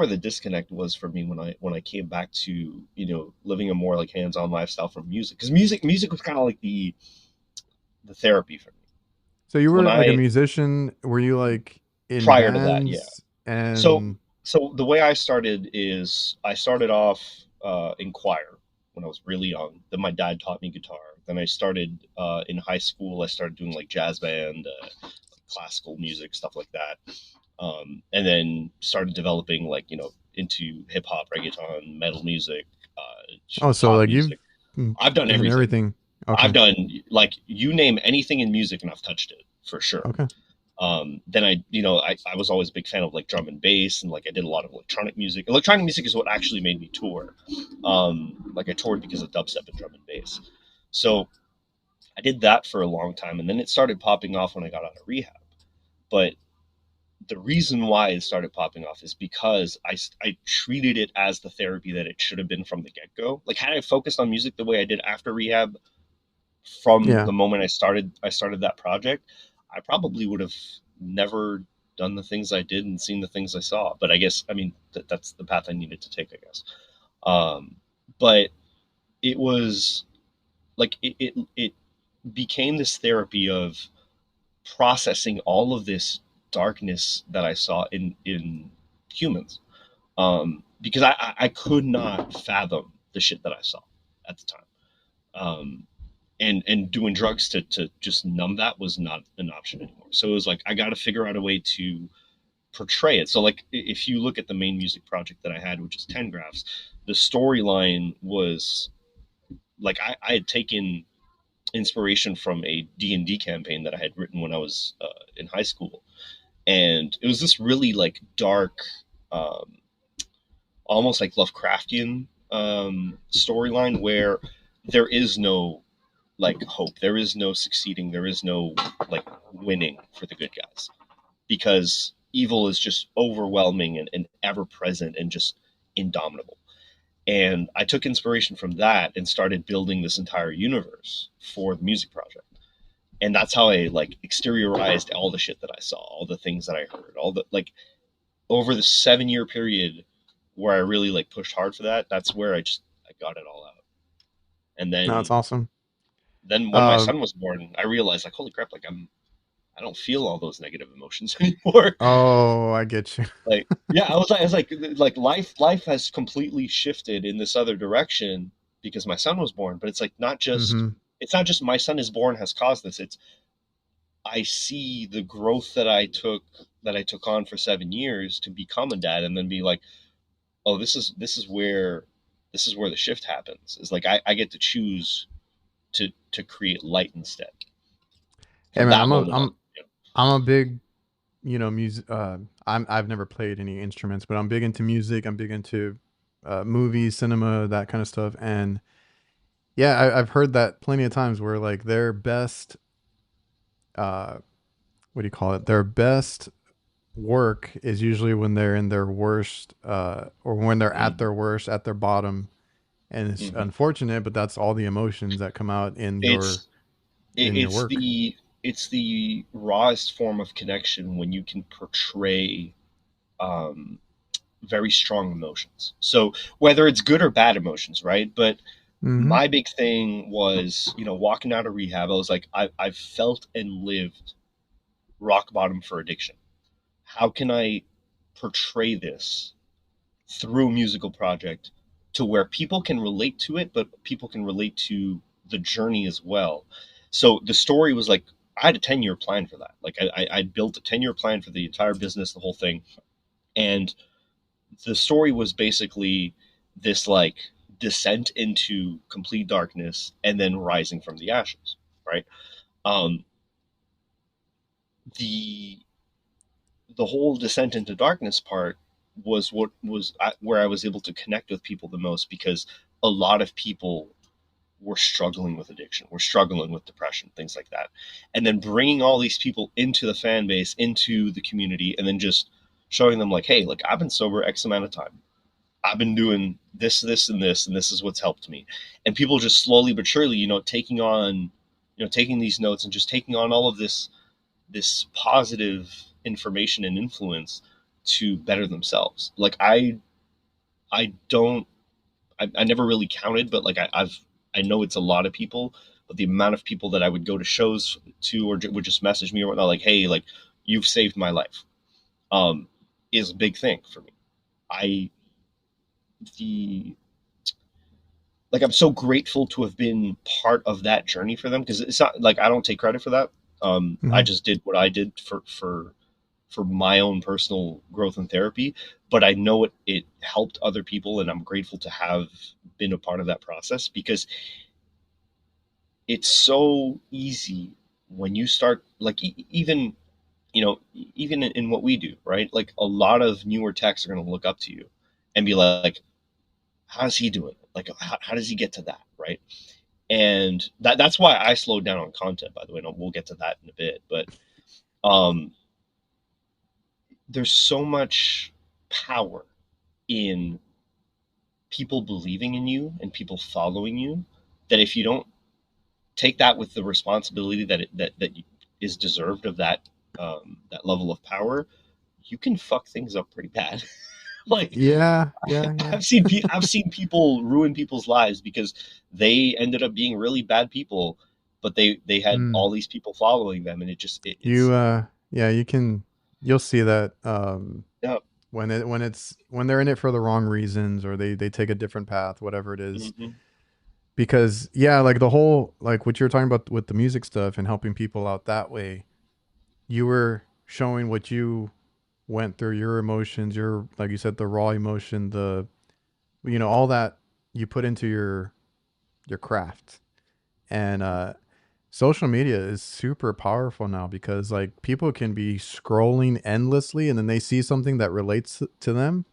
the disconnect was for me when I came back to, living a more like hands-on lifestyle from music. Because music was kind of like the therapy for me. so you When were like a I musician. Were you like in Prior to that, yeah. bands So and so the way I started is I started off in choir when I was really young. Then my dad taught me guitar. Then I started in high school. I started doing like jazz band, classical music, stuff like that. And then started developing like into hip hop, reggaeton, metal music, oh, so pop like you've music. I've done done everything. everything. I've Okay. done like you name anything in music, and I've touched it for sure. Okay. Then I was always a big fan of like drum and bass, and like I did a lot of electronic music. Electronic music is what actually made me tour. Like I toured because of dubstep and drum and bass. So I did that for a long time, and then it started popping off when I got out of rehab. But the reason why it started popping off is because I treated it as the therapy that it should have been from the get go. Like had I focused on music the way I did after rehab, from Yeah. the moment I started that project, I probably would have never done the things I did and seen the things I saw. But I guess I mean that's the path I needed to take, I guess. Um, but it was like it became this therapy of processing all of this darkness that I saw in humans. Because I could not fathom the shit that I saw at the time. Um, and doing drugs to just numb that was not an option anymore. So it was like I got to figure out a way to portray it. So like if you look at the main music project that I had, which is 10 graphs, the storyline was like I had taken inspiration from a D&D campaign that I had written when I was in high school, and it was this really like dark, um, almost like Lovecraftian storyline where there is no like hope. There is no succeeding. There is no like winning for the good guys because evil is just overwhelming and ever present and just indomitable. And I took inspiration from that and started building this entire universe for the music project. And that's how I like exteriorized all the shit that I saw, all the things that I heard, all the like over the 7 year period where I really like pushed hard for that. That's where I got it all out. And No, that's then awesome. when my Um. son was born, I realized like holy crap, like I don't feel all those negative emotions anymore. Oh, I get you. Like yeah, I was like life has completely shifted in this other direction because my son was born. But it's like Hmm. it's not just my son is born has caused this. It's I see the growth that I took on for 7 years to become a dad, and then be like, oh, this is where the shift happens. Is like I get to choose to create light instead Hey from man, that moment on. I'm a big music. I've never played any instruments, but I'm big into music. I'm big into movies, cinema, that kind of stuff. And yeah, I've heard that plenty of times where like their best, uh, what do you call it? Their best work is usually when they're in their worst, or when they're at Mm-hmm. their worst, at their bottom. And it's Mm-hmm. unfortunate, but that's all the emotions that come out It's in your it's work. the rawest form of connection when you can portray um, very strong emotions. So whether it's good or bad emotions, right? But Mm-hmm. my big thing was, walking out of rehab, I was like, I've felt and lived rock bottom for addiction. How can I portray this through a musical project to where people can relate to it, but people can relate to the journey as well. So the story was like, I had a 10-year plan for that. Like I built a 10-year plan for the entire business, the whole thing. And the story was basically this like descent into complete darkness and then rising from the ashes, right? Um, the the whole descent into darkness part was what was where I was able to connect with people the most, because a lot of people were struggling with addiction, were struggling with depression, things like that. And then bringing all these people into the fan base, into the community, and then just showing them like, hey, like I've been sober X amount of time. I've been doing this, this, and this, and this is what's helped me. And people just slowly but surely, taking on, taking these notes and just taking on all of this positive information and influence to better themselves. Like I don't, I never really counted, but like I know it's a lot of people, but the amount of people that I would go to shows to, or would just message me or whatnot, like, hey, like you've saved my life, um, is a big thing for me. I, the, like, I'm so grateful to have been part of that journey for them, because it's not like I don't take credit for that. I Mhm. just did what I did for my own personal growth and therapy, but I know it helped other people, and I'm grateful to have been a part of that process, because it's so easy when you start like even even in what we do, right? Like a lot of newer techs are going to look up to you and be like, how's he doing it? Like how does he get to that, right? And that's why I slowed down on content, by the way. And we'll get to that in a bit, but um there's so much power in people believing in you and people following you, that if you don't take that with the responsibility that is deserved of that level of power, you can fuck things up pretty bad. Like Yeah, yeah, yeah. I've seen people ruin people's lives because they ended up being really bad people, but they had Mm. all these people following them, and You it's yeah, you'll see that yeah. when they're in it for the wrong reasons, or they take a different path, whatever it is. Hmm. Because yeah, like the whole, like what you were talking about with the music stuff and helping people out that way, you were showing what you went through, your emotions, your, like you said, the raw emotion, the, all that you put into your craft. And social media is super powerful now, because like people can be scrolling endlessly and then they see something that relates to them,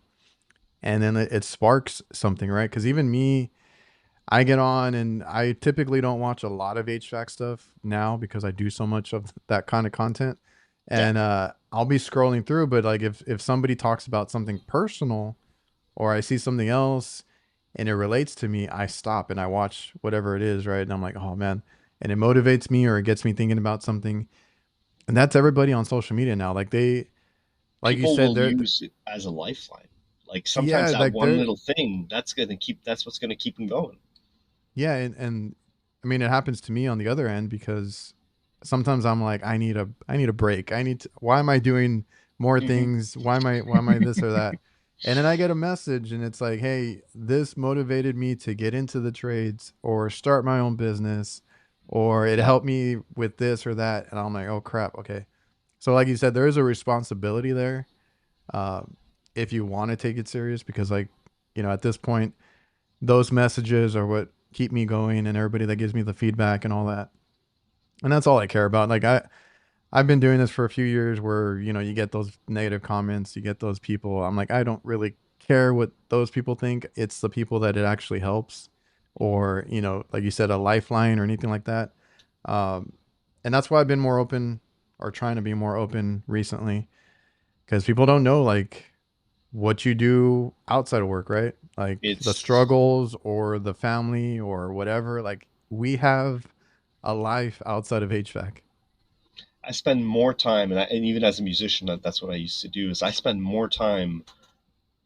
and then it sparks something, right? Because even me, I get on and I typically don't watch a lot of HVAC stuff now because I do so much of that kind of content. Yeah. And I'll be scrolling through, but like if somebody talks about something personal, or I see something else and it relates to me, I stop and I watch whatever it is, right? And I'm like, oh man. And it motivates me, or it gets me thinking about something. And that's everybody on social media now. Like like you People said, will use it as a lifeline. Like sometimes yeah, that like one little thing, that's what's going to keep them going. yeah. And I mean, it happens to me on the other end, because sometimes I'm like, I need a break. Why am I doing more Hmm. things? Why am I this or that? And then I get a message and it's like, hey, this motivated me to get into the trades or start my own business, or it Yeah. helped me with this or that. And I'm like, oh crap. Okay. So like you said, there is a responsibility there. Um, if you want to take it serious, because like, at this point, those messages are what keep me going, and everybody that gives me the feedback and all that. And that's all I care about. Like I've been doing this for a few years, where, you get those negative comments, you get those people. I'm like, I don't really care what those people think. It's the people that it actually helps, or, like you said, a lifeline or anything like that. Um, and that's why I've been more open, or trying to be more open recently, because people don't know like what you do outside of work, right? Like the It's struggles or the family or whatever. Like we have a life outside of HVAC. I spend more time, and even as a musician, that's what I used to do. Is I spend more time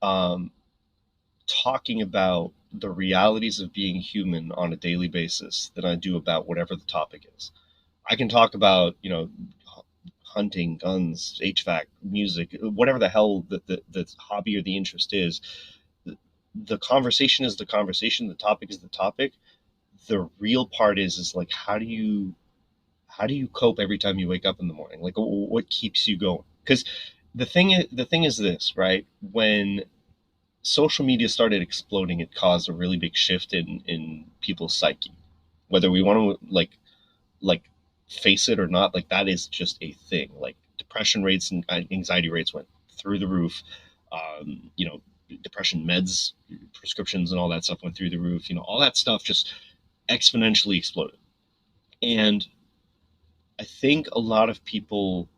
um, talking about the realities of being human on a daily basis than I do about whatever the topic is. I can talk about hunting, guns, HVAC, music, whatever the hell the hobby or the interest is. the conversation is the conversation, the topic is the topic. The real part is like, how do you cope every time you wake up in the morning? Like, what keeps you going? Because the thing is this, right? When social media started exploding, it caused a really big shift in people's psyche. Whether we want to like face it or not, like that is just a thing. Like depression rates and anxiety rates went through the roof. You know, depression meds, prescriptions, and all that stuff went through the roof. You know, all that stuff just exponentially exploded. And I think a lot of people,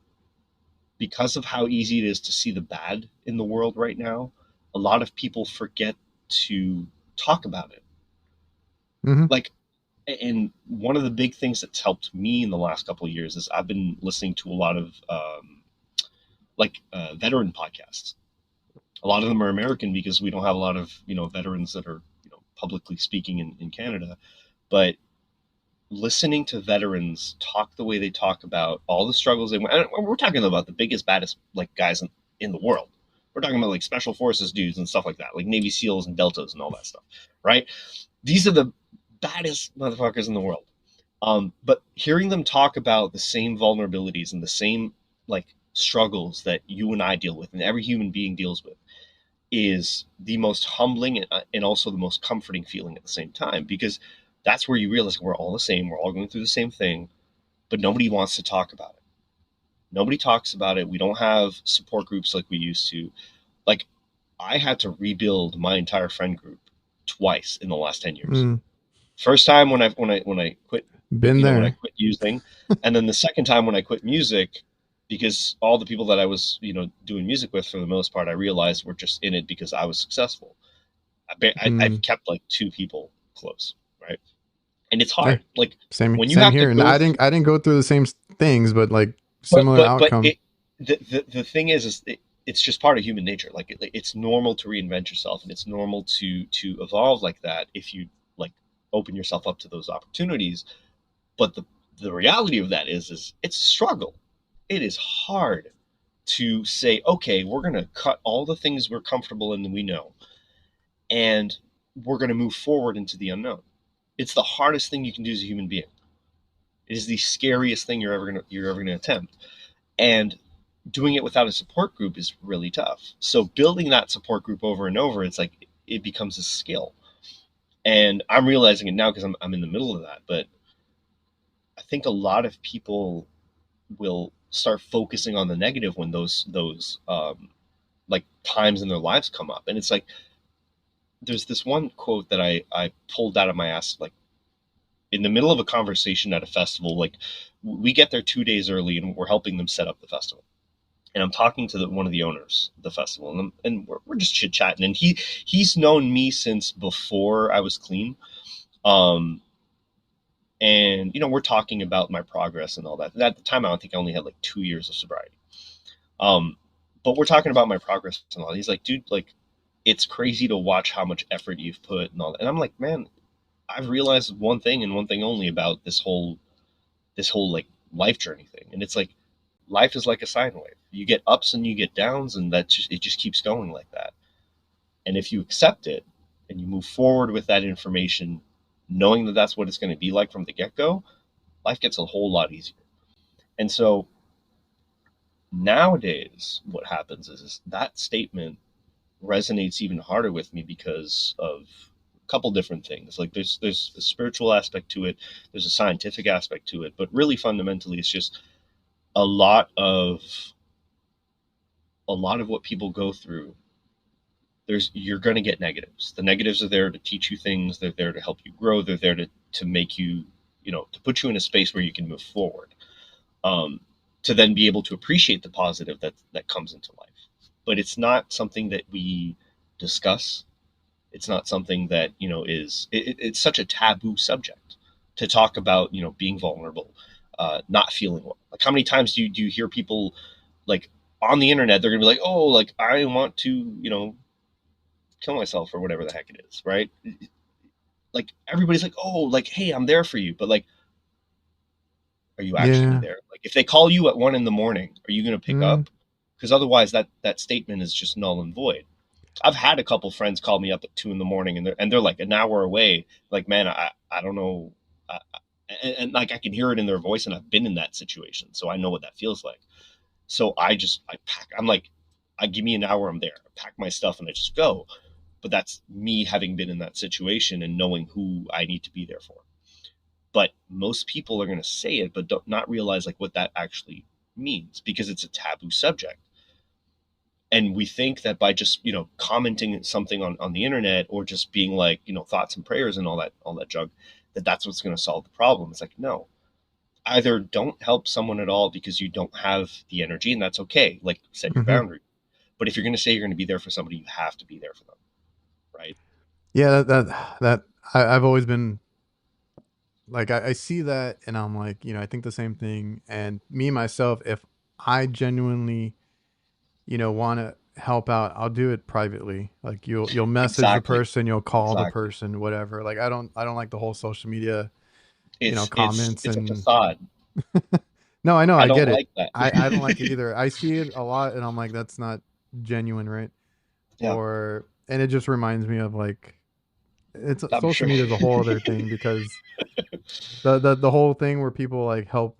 because of how easy it is to see the bad in the world right now, a lot of people forget to talk about it. Hmm. Like, and one of the big things that's helped me in the last couple of years is I've been listening to a lot of veteran podcasts. A lot of them are American because we don't have a lot of veterans that are publicly speaking in Canada. But listening to veterans talk the way they talk about all the struggles they went, and we're talking about the biggest, baddest like guys in the world. We're talking about like special forces dudes and stuff like that, like Navy SEALs and Deltas and all that stuff, right? These are the baddest motherfuckers in the world. But hearing them talk about the same vulnerabilities and the same like struggles that you and I deal with, and every human being deals with, is the most humbling and also the most comforting feeling at the same time, because that's where you realize we're all the same, we're all going through the same thing, but nobody wants to talk about it. Nobody talks about it. We don't have support groups like we used to. Like, I had to rebuild my entire friend group twice in the last 10 years. Mm. First time when I quit, Been when I there. quit using, and then the second time when I quit music, because all the people that I was doing music with for the most part, I realized were just in it because I was successful. I've Mm. kept like two people close, right? And it's Yeah. hard. Like Same when you same have to here. And go, I didn't go through the same things, but like but similar but outcome. the thing is it's just part of human nature. Like it's normal to reinvent yourself, and it's normal to evolve like that if you like open yourself up to those opportunities. But the reality of that is it's a struggle. It is hard to say, okay, we're going to cut all the things we're comfortable in and we know, and we're going to move forward into the unknown. It's the hardest thing you can do as a human being. It is the scariest thing you're ever gonna attempt, and doing it without a support group is really tough. So building that support group over and over, it's like it becomes a skill. And I'm realizing it now because I'm in the middle of that. But I think a lot of people will start focusing on the negative when those like times in their lives come up, and it's like there's this one quote that I pulled out of my ass, like in the middle of a conversation at a festival. Like we get there 2 days early and we're helping them set up the festival, and I'm talking to one of the owners of the festival, and we're just chit chatting, and he's known me since before I was clean. um and we're talking about my progress and all that. And at the time I don't think I only had like 2 years of sobriety. um but we're talking about my progress and all. He's like, dude, like it's crazy to watch how much effort you've put and all that. And I'm like, man, I've realized one thing and one thing only about this whole like life journey thing. And it's like life is like a sine wave. You get ups and you get downs, and it just keeps going like that. And if you accept it and you move forward with that information, knowing that that's what it's going to be like from the get go, life gets a whole lot easier. And so nowadays, what happens is that statement resonates even harder with me because of a couple different things. Like there's a spiritual aspect to it, there's a scientific aspect to it, but really fundamentally, it's just a lot of what people go through. You're going to get negatives. The negatives are there to teach you things. They're there to help you grow. They're there to make you, to put you in a space where you can move forward. Um, to then be able to appreciate the positive that comes into life. But it's not something that we discuss. It's not something that it's such a taboo subject to talk about. Being vulnerable, not feeling well. Like how many times do you hear people like on the internet? They're gonna be like, oh, like I want to kill myself or whatever the heck it is, right? Like everybody's like, oh, like hey, I'm there for you, but like, are you actually Yeah. there? Like if they call you at 1 in the morning, are you gonna pick Mm. up? Because otherwise, that statement is just null and void. I've had a couple friends call me up at 2 in the morning, and they're like an hour away. Like, man, I don't know. And like I can hear it in their voice, and I've been in that situation, so I know what that feels like. So I pack. I'm like, I give me an hour, I'm there. I pack my stuff and I just go. But that's me having been in that situation and knowing who I need to be there for. But most people are going to say it, but don't not realize like what that actually means because it's a taboo subject. And we think that by just commenting something on the internet or just being like thoughts and prayers and all that junk, that's what's going to solve the problem. It's like, no, either don't help someone at all because you don't have the energy, and that's okay, like set your Hmm. boundary. But if you're going to say you're going to be there for somebody, you have to be there for them, right? Yeah, I've always been like, I see that and I'm like, I think the same thing. And me myself, if I genuinely, want to help out, I'll do it privately. Like you'll message the Exactly. person, you'll call the Exactly. person, whatever. Like I don't like the whole social media, it's it's comments it's a and facade. no, I know, I I don't get it. like that. I don't like it either. I see it a lot and I'm like, that's not genuine, right? Yeah, And it just reminds me of like, it's I'm social sure. media is a whole other thing because the whole thing where people like help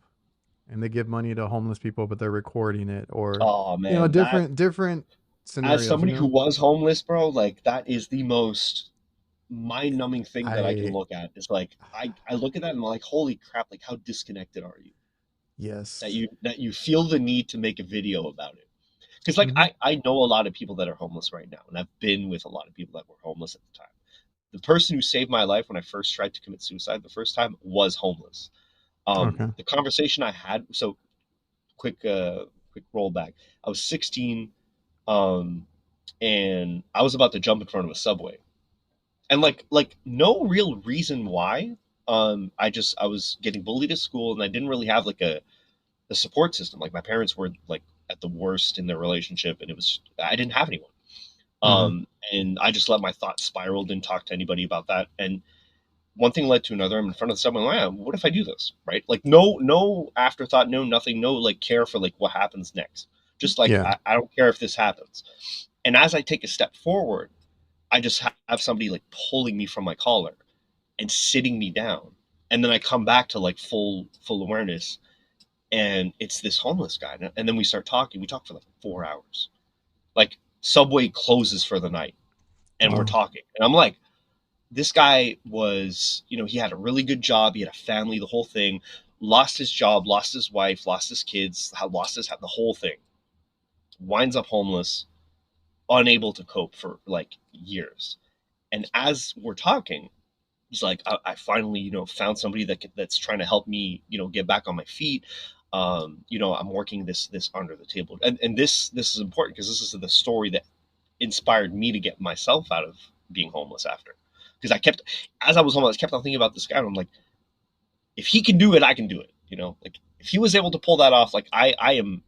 and they give money to homeless people, but they're recording it, or Oh man, that different as scenarios. somebody who was homeless, bro, like that is the most mind-numbing thing that I can I look at. It's like I look at that and I'm like, holy crap, like how disconnected are you? That Yes. you feel the need to make a video about it. Because like Hmm. I know a lot of people that are homeless right now, and I've been with a lot of people that were homeless at the time. The person who saved my life when I first tried to commit suicide the first time was homeless. Okay. The conversation I had, so quick rollback. I was 16, um, and I was about to jump in front of a subway, and like no real reason why. I was getting bullied at school, and I didn't really have like a support system. Like my parents were like at the worst in their relationship, and I didn't have anyone. Hmm. And I just let my thoughts spiral, didn't talk to anybody about that, and one thing led to another. I'm in front of someone. Like, what if I do this? Right? Like no afterthought, no nothing, no like care for like what happens next. Just like Yeah. I don't care if this happens. And as I take a step forward, I just have somebody like pulling me from my collar and sitting me down, and then I come back to like full awareness, and it's this homeless guy, and then we start talking. We talk for like 4 hours. Like Subway closes for the night, and we're Wow. talking, and I'm like, this guy was, he had a really good job. He had a family, the whole thing. Lost his job, lost his wife, lost his kids, lost the whole thing. Winds up homeless, unable to cope for like years. And as we're talking, he's like, I finally, found somebody that's trying to help me, get back on my feet. I'm working this under the table, and this is important because this is the story that inspired me to get myself out of being homeless after. Because as I was homeless, I kept on thinking about this guy, and I'm like, if he can do it, I can do it. Like if he was able to pull that off, like I am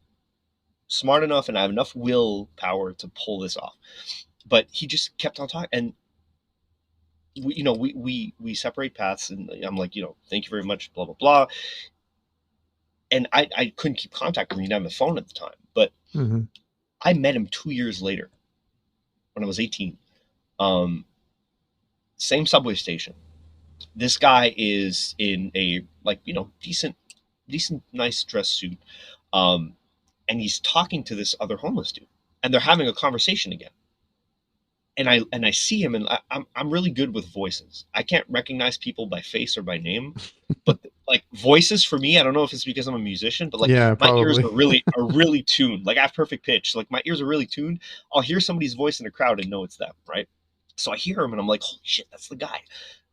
smart enough and I have enough willpower to pull this off. But he just kept on talking, and we separate paths, and I'm like, thank you very much, blah blah blah. And I couldn't keep contact with him. He didn't have a phone at the time, but Hmm. I met him 2 years later when I was 18. Um, Same subway station. This guy is in a like decent nice dress suit, um, and he's talking to this other homeless dude, and they're having a conversation again. And I see him, and I'm really good with voices. I can't recognize people by face or by name, but like voices for me, I don't know if it's because I'm a musician, but like Yeah, my ears probably. are really tuned. Like I have perfect pitch. Like my ears are really tuned. I'll hear somebody's voice in a crowd and know it's them, right? So I hear him and I'm like, holy shit, that's the guy.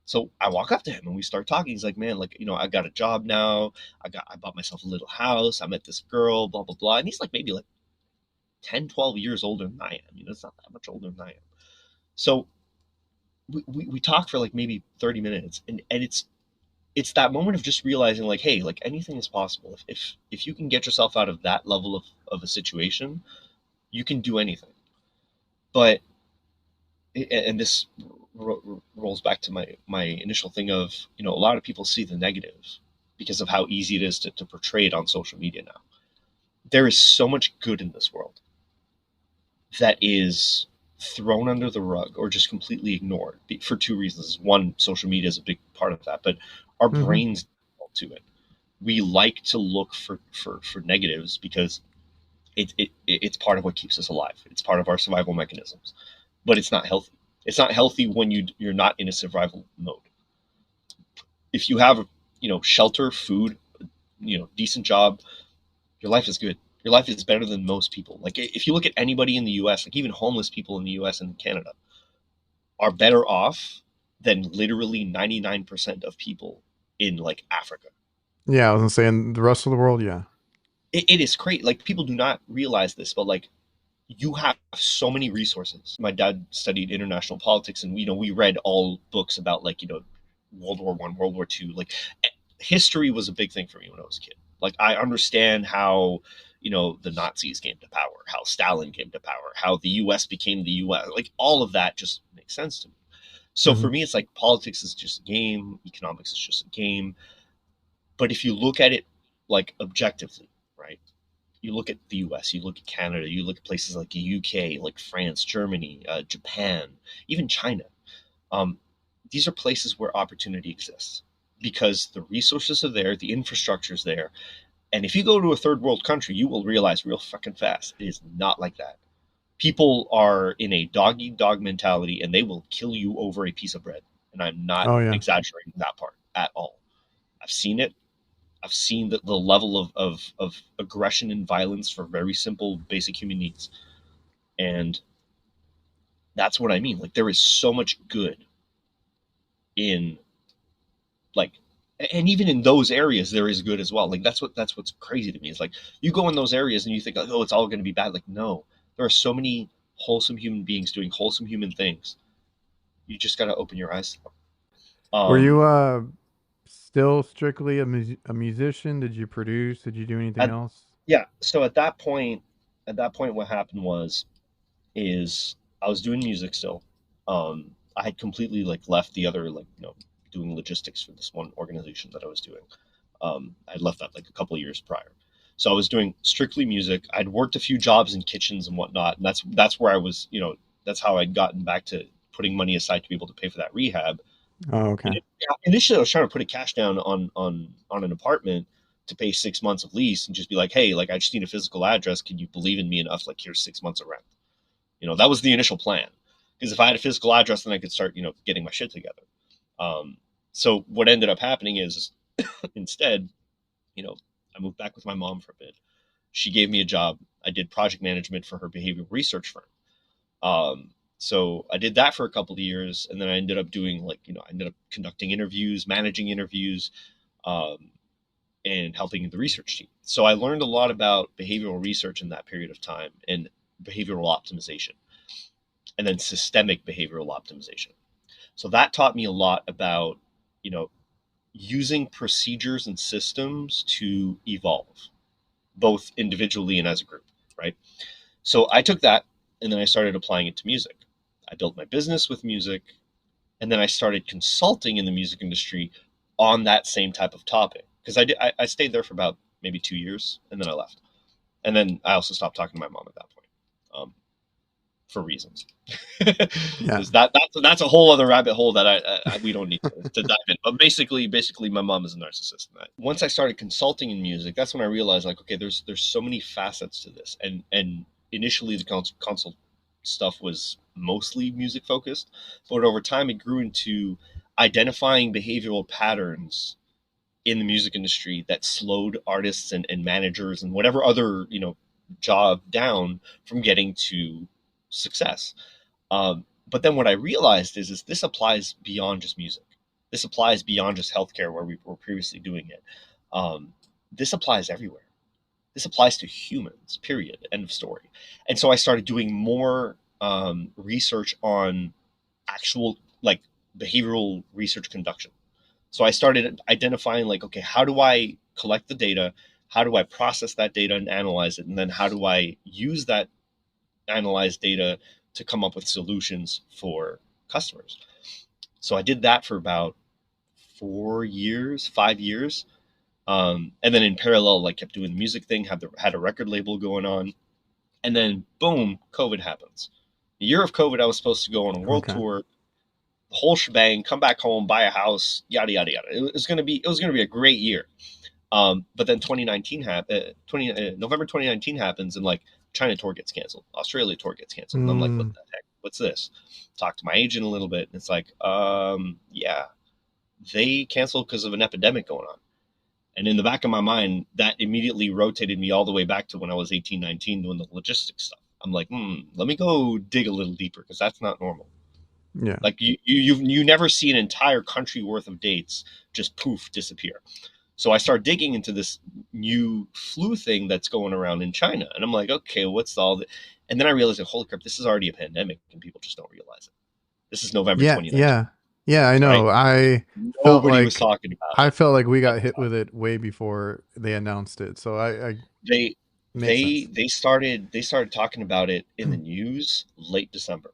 So I walk up to him and we start talking. He's like, man, like, I got a job now. I bought myself a little house. I met this girl, blah, blah, blah. And he's like maybe like 10, 12 years older than I am. It's not that much older than I am. So we talk for like maybe 30 minutes, and it's that moment of just realizing like, hey, like anything is possible. If you can get yourself out of that level of a situation, you can do anything. But and this rolls back to my initial thing of, a lot of people see the negatives because of how easy it is to portray it on social media now. There is so much good in this world that is thrown under the rug or just completely ignored for two reasons. One, social media is a big part of that, but our Mm-hmm. brains default to it. We like to look for negatives because it's part of what keeps us alive. It's part of our survival mechanisms, but it's not healthy. It's not healthy when you're not in a survival mode. If you have, shelter, food, decent job, your life is good. Your life is better than most people. Like if you look at anybody in the U.S., like even homeless people in the U.S. and Canada are better off than literally 99% of people in like Africa. Yeah, I was gonna say in the rest of the world, yeah. It is great. Like people do not realize this, but like you have so many resources. My dad studied international politics, and we read all books about like World War I, World War II. Like history was a big thing for me when I was a kid. Like I understand how the Nazis came to power, how Stalin came to power, how the U.S. became the U.S. Like all of that just makes sense to me. So Mm-hmm. for me, it's like politics is just a game, economics is just a game. But if you look at it like objectively, right? You look at the US, you look at Canada, you look at places like the UK, like France, Germany, Japan, even China. Um, these are places where opportunity exists because the resources are there, the infrastructure is there. And if you go to a third world country, you will realize real fucking fast it is not like that. People are in a dog eat dog mentality and they will kill you over a piece of bread. And I'm not Oh yeah. exaggerating that part at all. I've seen it. I've seen the level of aggression and violence for very simple, basic human needs. And that's what I mean. Like, there is so much good in, like, and even in those areas, there is good as well. Like, that's what's crazy to me. Is like, you go in those areas and you think, like, oh, it's all going to be bad. Like, no, there are so many wholesome human beings doing wholesome human things. You just got to open your eyes. Were you Um, still strictly a musician? Did you produce? Did you do anything at, else? yeah. So at that point, what happened was is I was doing music still. I had completely like left the other like doing logistics for this one organization that I was doing. I'd left that like a couple of years prior, so I was doing strictly music. I'd worked a few jobs in kitchens and whatnot, and that's where I was. That's how I'd gotten back to putting money aside to be able to pay for that rehab. Oh, okay. And initially, I was trying to put a cash down on an apartment to pay 6 months of lease and just be like, hey, like I just need a physical address. Can you believe in me enough? Like here's 6 months of rent. That was the initial plan. Because if I had a physical address, then I could start, getting my shit together. Um, so what ended up happening is instead, you know, I moved back with my mom for a bit. She gave me a job. I did project management for her behavioral research firm. So I did that for a couple of years, and then I ended up doing I ended up conducting interviews, managing interviews, um, and helping the research team. So I learned a lot about behavioral research in that period of time and behavioral optimization and then systemic behavioral optimization. So that taught me a lot about, you know, using procedures and systems to evolve, both individually and as a group, right? So I took that and then I started applying it to music. I built my business with music, and then I started consulting in the music industry on that same type of topic because I stayed there for about maybe 2 years and then I left, and then I also stopped talking to my mom at that point. For reasons. Yeah. Because that's a whole other rabbit hole that we don't need to dive in. But basically, my mom is a narcissist. Once I started consulting in music, that's when I realized like, okay, there's so many facets to this, and initially the consult stuff was mostly music focused, but over time it grew into identifying behavioral patterns in the music industry that slowed artists and managers and whatever other job down from getting to success. But then what I realized is this applies beyond just music. This applies beyond just healthcare where we were previously doing it. This applies everywhere. This applies to humans. Period. End of story. And so I started doing more research on actual like behavioral research conduction. So I started identifying like, okay, how do I collect the data? How do I process that data and analyze it? And then how do I use that analyzed data to come up with solutions for customers? So I did that for about 4 years, 5 years. And then in parallel, like kept doing the music thing, had a record label going on. And then boom, COVID happens. The year of COVID, I was supposed to go on a world Okay. tour, the whole shebang, come back home, buy a house, yada yada yada. It was gonna be a great year. But then 2019 November 2019 happens, and like China tour gets canceled, Australia tour gets canceled, and I'm like, what Mm, the heck? What's this? Talk to my agent a little bit, and it's like, yeah, they canceled because of an epidemic going on. And in the back of my mind, that immediately rotated me all the way back to when I was 18, 19, doing the logistics stuff. I'm like, let me go dig a little deeper because that's not normal. yeah. Like you never see an entire country worth of dates just poof disappear. So I start digging into this new flu thing that's going around in China, and I'm like, okay, what's all the? And then I realized, that, holy crap, this is already a pandemic, and people just don't realize it. This is November Yeah. 2019, Yeah. Yeah. I right? know. Nobody was talking about I it felt like we at got the hit time. with it way before they announced it. So I They makes they sense. they started talking about it in the Mm. news late December.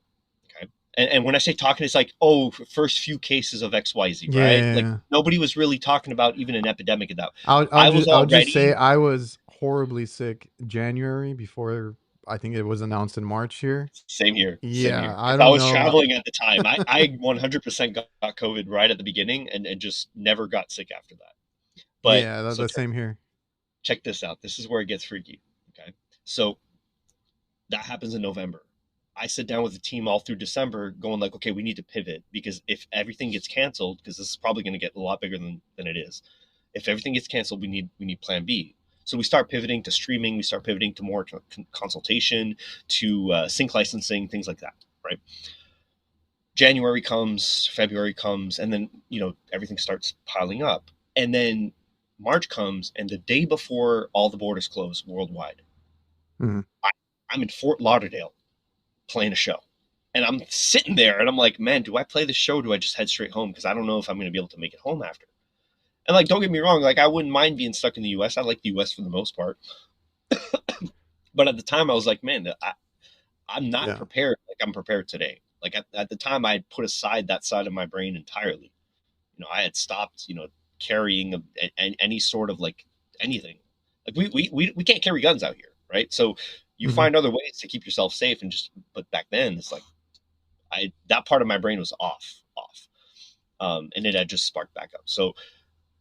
Okay, and when I say talking, it's like, oh, first few cases of XYZ, right? Like Yeah. nobody was really talking about even an epidemic of that. I'll I was just say already I was horribly sick January before I think it was announced in March here. Same here, same Yeah, here. I Because I don't was know. traveling at the time. I 100% got COVID right at the beginning and just never got sick after that. But Yeah, so the same here. check this out. This is where it gets freaky. Okay. So that happens in November. I sit down with the team all through December going like, okay, we need to pivot because if everything gets canceled, because this is probably going to get a lot bigger than it is. If everything gets canceled, we need plan B. So we start pivoting to streaming. We start pivoting to more consultation, to sync licensing, things like that, right? January comes, February comes, and then everything starts piling up. And then March comes, and the day before all the borders close worldwide, Mhm. I, I'm in Fort Lauderdale playing a show. And I'm sitting there and I'm like, man, do I play the show? Or do I just head straight home? Because I don't know if I'm going to be able to make it home after. And like, don't get me wrong, like I wouldn't mind being stuck in the U.S. I like the U.S. for the most part, but at the time I was like, man, I'm not Yeah, prepared like I'm prepared today. Like at the time, I had put aside that side of my brain entirely. I had stopped, carrying any sort of like anything. Like we can't carry guns out here, right? So you hmm find other ways to keep yourself safe and just. But back then, it's like that part of my brain was off, and it had just sparked back up. So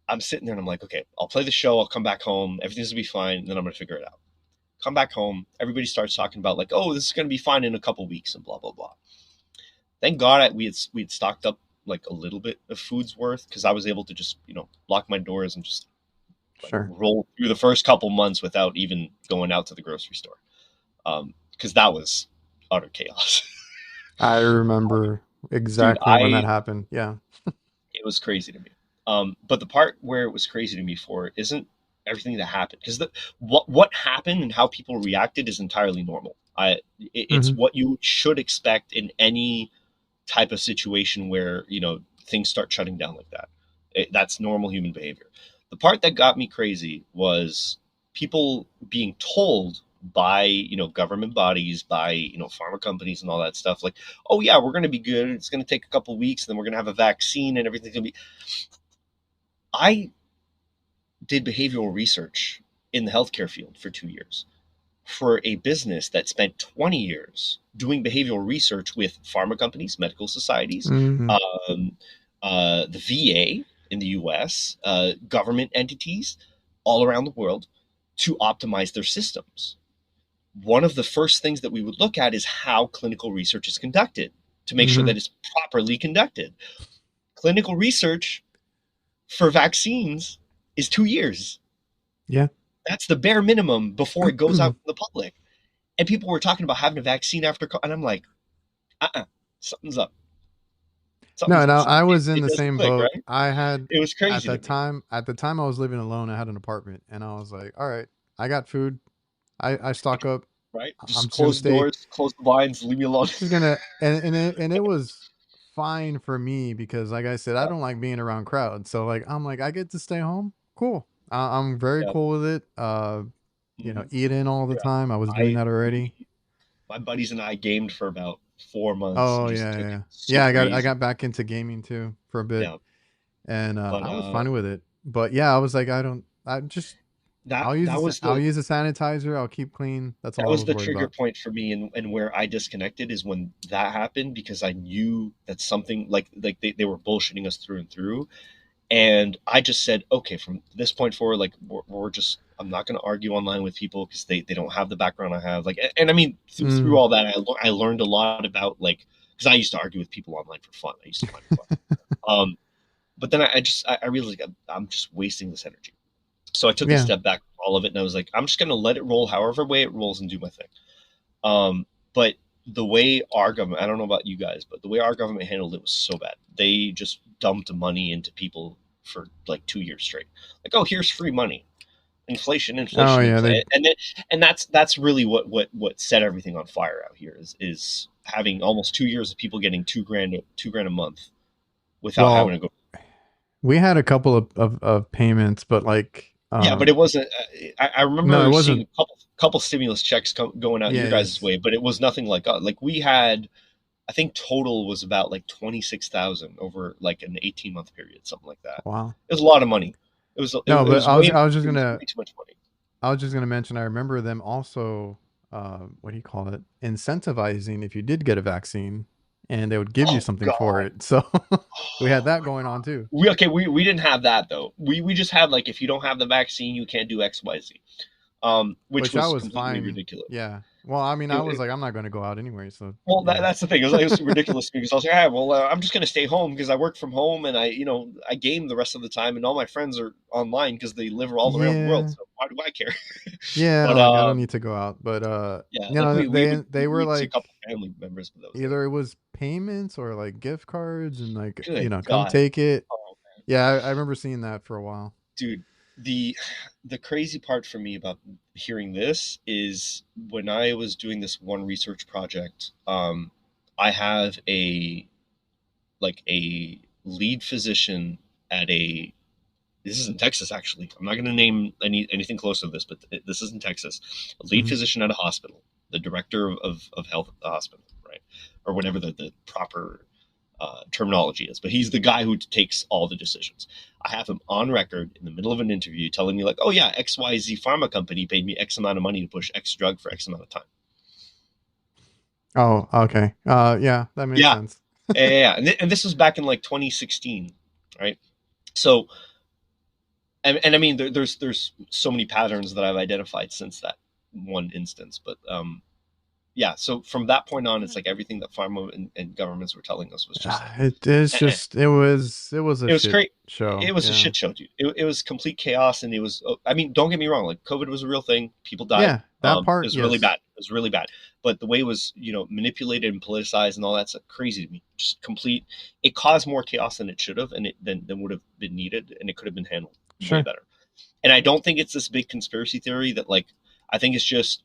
I'm sitting there and I'm like, okay, I'll play the show. I'll come back home. Everything's gonna be fine. And then I'm gonna figure it out. Come back home. Everybody starts talking about like, oh, this is gonna be fine in a couple weeks and blah blah blah. Thank God we had stocked up like a little bit of food's worth because I was able to just lock my doors and just like sure. roll through the first couple months without even going out to the grocery store because that was utter chaos. I remember Dude, exactly when that I happened. Yeah. it was crazy to me. But the part where it was crazy to me for isn't everything that happened because what happened and how people reacted is entirely normal. It's hmm what you should expect in any type of situation where things start shutting down like that. That's normal human behavior. The part that got me crazy was people being told by government bodies, by pharma companies and all that stuff, like, oh yeah, we're going to be good, it's going to take a couple of weeks and then we're going to have a vaccine and everything's going to be. I did behavioral research in the healthcare field for 2 years for a business that spent 20 years doing behavioral research with pharma companies, medical societies, hmm um, the VA in the US, government entities all around the world to optimize their systems. One of the first things that we would look at is how clinical research is conducted to make sure hmm that it's properly conducted. Clinical research for vaccines is 2 years. Yeah. That's the bare minimum before it goes out to the public. And people were talking about having a vaccine after, and I'm like, something's up. No, Something's and I it, was in it the doesn't same click, boat. right? I had It was at crazy to that me, time. At the time, I was living alone. I had an apartment, and I was like, "All right, I got food. I stock up. right? I'm Just just gonna close the stay. doors, close the blinds, leave me alone. Just gonna." And it was fine for me because, like I said, I Yeah, don't like being around crowds. So like I'm like I get to stay home. Cool. I'm very yeah, cool with it. mhm, Eat in all the yeah. time. I was doing I that already. we, my buddies and I gamed for about 4 months and Oh just yeah, took yeah, it yeah. Yeah, I super got I easy. got back into gaming too for a bit, Yeah, and but I was fine with it. But yeah, I was like, I don't. I just that that was I'll the use a sanitizer. I'll keep clean. That's that all I was was the worried trigger about. point for me, and where I disconnected is when that happened, because I knew that something like they were bullshitting us through and through. And I just said, okay, from this point forward, like we're just, I'm not going to argue online with people because they don't have the background I have. Like, and I mean, through Mm. all that, I learned a lot about, like, because I used to argue with people online for fun. I used to find it fun. Um, but then I realized, like, I'm just wasting this energy. So I took a Yeah. step back from all of it, and I was like, I'm just going to let it roll however way it rolls and do my thing. But the way our government, I don't know about you guys, but the way our government handled it was so bad. They just dumped money into people for like 2 years straight. Like, oh, here's free money. Inflation, Oh inflation, yeah. They. inflation, and that's really what set everything on fire out here is having almost 2 years of people getting 2 grand a month without having to Well, go. we had a couple of payments, but like, Yeah, but it wasn't. I no, it remember seeing wasn't. a couple stimulus checks going out your guys' Yes. way, but it was nothing like we had. I think total was about like 26,000 over like an 18-month period, something like that. Wow. It was a lot of money. No, It but was way I was just it was gonna way too much money. I was just gonna mention. I remember them also. What do you call it? Incentivizing if you did get a vaccine, and they would give you Oh something for God. it. So we had Oh that my going on God. too. We didn't have that though. We just had like, if you don't have the vaccine, you can't do XYZ. Which Which I was was completely fine. ridiculous. Yeah. Well, I mean, It, I was it, like, I'm not going to go out anyway. So, Well, you know. that's the thing. It was ridiculous because I was like, well, I'm just going to stay home because I work from home and I game the rest of the time, and all my friends are online because they live all around the world. Yeah. So why do I care? Yeah. But Like, I don't need to go out. But, yeah, you like know, they were we'd see a like, couple of family members, but that was it. either it was payments or like gift cards and like, Good come God, take it. oh Yeah. I remember seeing that for a while. dude, the the crazy part for me about hearing this is when I was doing this one research project. I have a lead physician at a this is in Texas, actually. I'm not going to name anything close to this, but this is in Texas. A lead Hmm. physician at a hospital, the director of health at the hospital, right? Or whatever the proper terminology is. But he's the guy who takes all the decisions. I have him on record in the middle of an interview telling me, like, oh, yeah, XYZ pharma company paid me X amount of money to push X drug for X amount of time. Oh, okay. Yeah, that makes Yeah. sense. Yeah. And this was back in like 2016, right? So, and I mean, there's so many patterns that I've identified since that one instance, but yeah. So from that point on, it's like everything that pharma and governments were telling us was just like, It is eh. just, it was a It was shit great. show. It was a Yeah. shit show, dude. It was complete chaos, and it was. I mean, don't get me wrong. Like, COVID was a real thing. People died. Yeah. That It part, was really yes. bad. It was really bad. But the way it was, manipulated and politicized and all that's like crazy to me. Just complete. It caused more chaos than it should have, and than would have been needed, and it could have been handled way Sure. better. And I don't think it's this big conspiracy theory that, like, I think it's just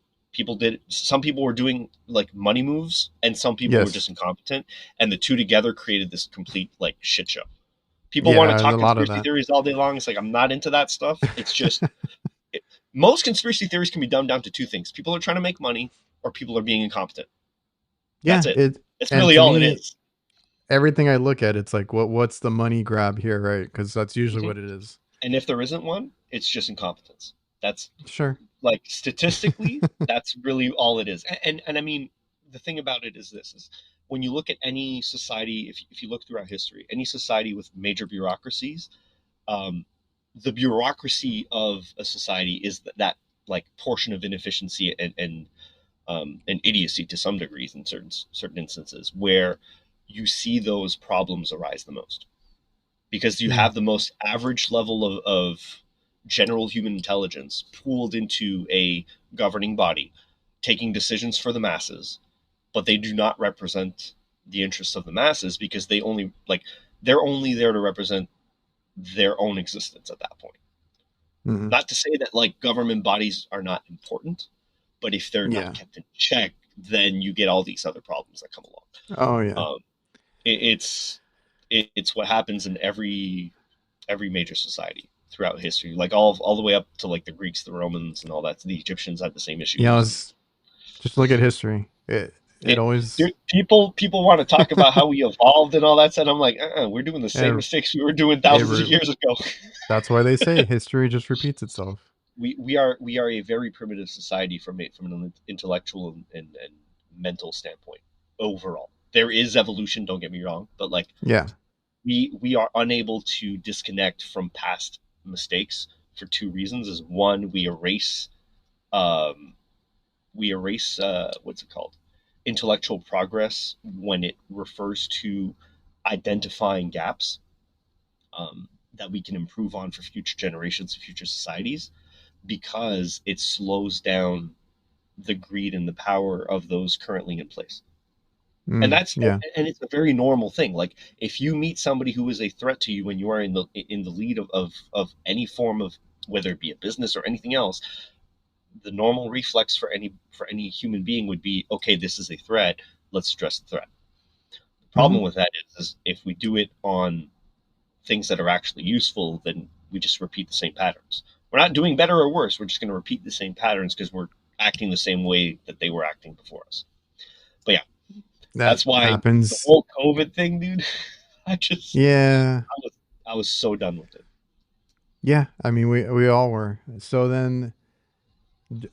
some people were doing like money moves, and some people were Yes. just incompetent, and the two together created this complete like shit show. People want to Yeah, there's talk a lot of conspiracy that. theories all day long. It's like, I'm not into that stuff. It's just it, most conspiracy theories can be dumbed down to two things: people are trying to make money, or people are being incompetent. That's Yeah, it. it That's and really to all it me, is. everything I look at, it's like what's the money grab here, right? Because that's usually Mhm. what it is. And if there isn't one, it's just incompetence. That's Sure. like, statistically, that's really all it is. And I mean, the thing about it is this: is when you look at any society, if you look throughout history, any society with major bureaucracies, um, the bureaucracy of a society is that like portion of inefficiency and idiocy to some degrees in certain instances where you see those problems arise the most, because you Mm. have the most average level of general human intelligence pooled into a governing body taking decisions for the masses, but they do not represent the interests of the masses because they're only there to represent their own existence at that point. Mhm. Not to say that like government bodies are not important, but if they're not Yeah. kept in check, then you get all these other problems that come along. Oh yeah. Um, it's it's what happens in every major society throughout history, like all the way up to like the Greeks, the Romans, and all that. The Egyptians had the same Yeah. issues. Let's just look at history. It It, always. people want to talk about how we evolved and all that stuff. I'm like, we're doing the same eh, mistakes we were doing it thousands of re- years ago. that's why they say history just repeats itself. we are a very primitive society from an intellectual and mental standpoint overall. There is evolution, don't get me wrong, but like Yeah. we are unable to disconnect from past mistakes for two reasons. Is one, um, we erase what's it called, intellectual progress when it refers to identifying gaps, that we can improve on for future generations and future societies, because it slows down the greed and the power of those currently in place. And Mm, that's yeah. and it's a very normal thing. Like if you meet somebody who is a threat to you when you are in the lead of any form of, whether it be a business or anything else, the normal reflex for any human being would be, okay, this is a threat, let's address the threat. The Hmm. problem with that is if we do it on things that are actually useful, then we just repeat the same patterns. We're not doing better or worse, we're just going to repeat the same patterns because we're acting the same way that they were acting before us. But yeah, That that's why the happens. whole COVID thing, dude, I just Yeah. I was I was so done with it. Yeah. I mean, we all were. So then,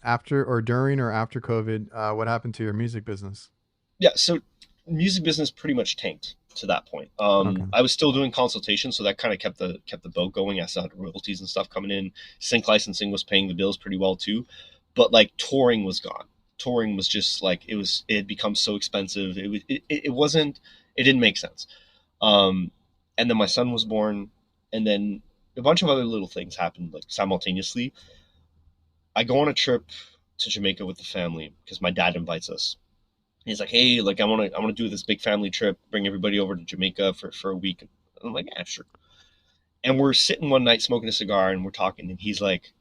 after or during or after COVID, what happened to your music business? Yeah, so music business pretty much tanked to that point. Okay. I was still doing consultation, so that kind of kept the boat going. I still had royalties and stuff coming in. Sync licensing was paying the bills pretty well too, but like touring was gone. Touring was just like it had become so expensive. It wasn't, it didn't make sense. Um, and then my son was born, and then a bunch of other little things happened like simultaneously. I go on a trip to Jamaica with the family because my dad invites us. He's like, hey, like I want to do this big family trip, bring everybody over to Jamaica for a week. And I'm like, yeah, sure. And we're sitting one night smoking a cigar and we're talking, and he's like,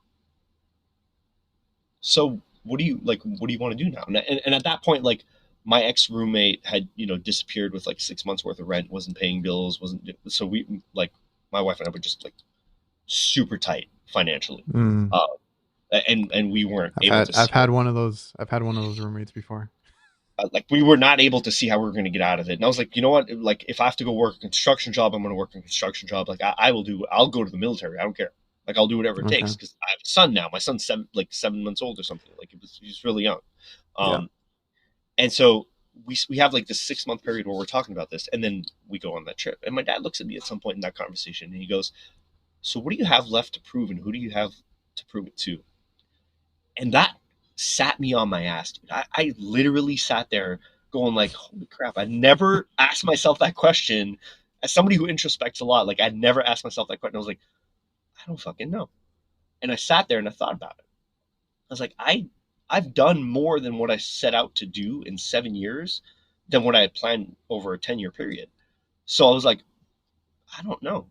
so what do you want to do now? And at that point, like my ex roommate had disappeared with like 6 months worth of rent, wasn't paying bills, wasn't, so we, like, my wife and I were just like super tight financially, Mm. uh, and we weren't I've able had to I've see had one of those. I've had one of those roommates before. like we were not able to see how we were going to get out of it. And I was like, you know what? Like, if I have to go work a construction job, I'm going to work a construction job. Like, I will do. I'll go to the military. I don't care. Like, I'll do whatever it takes Okay. because I have a son now. My son's 7 months old or something. Like, he's really young. Yeah. Um, and so we have like this 6 month period where we're talking about this, and then we go on that trip. And my dad looks at me at some point in that conversation, and he goes, "So what do you have left to prove, and who do you have to prove it to?" And that sat me on my ass, dude. I literally sat there going like, holy crap, I never asked myself that question. As somebody who introspects a lot, like I'd never asked myself that question. I was like, I don't fucking know. And I sat there and I thought about it. I was like, I've done more than what I set out to do in 7 years than what I had planned over a 10-year period. So I was like, I don't know.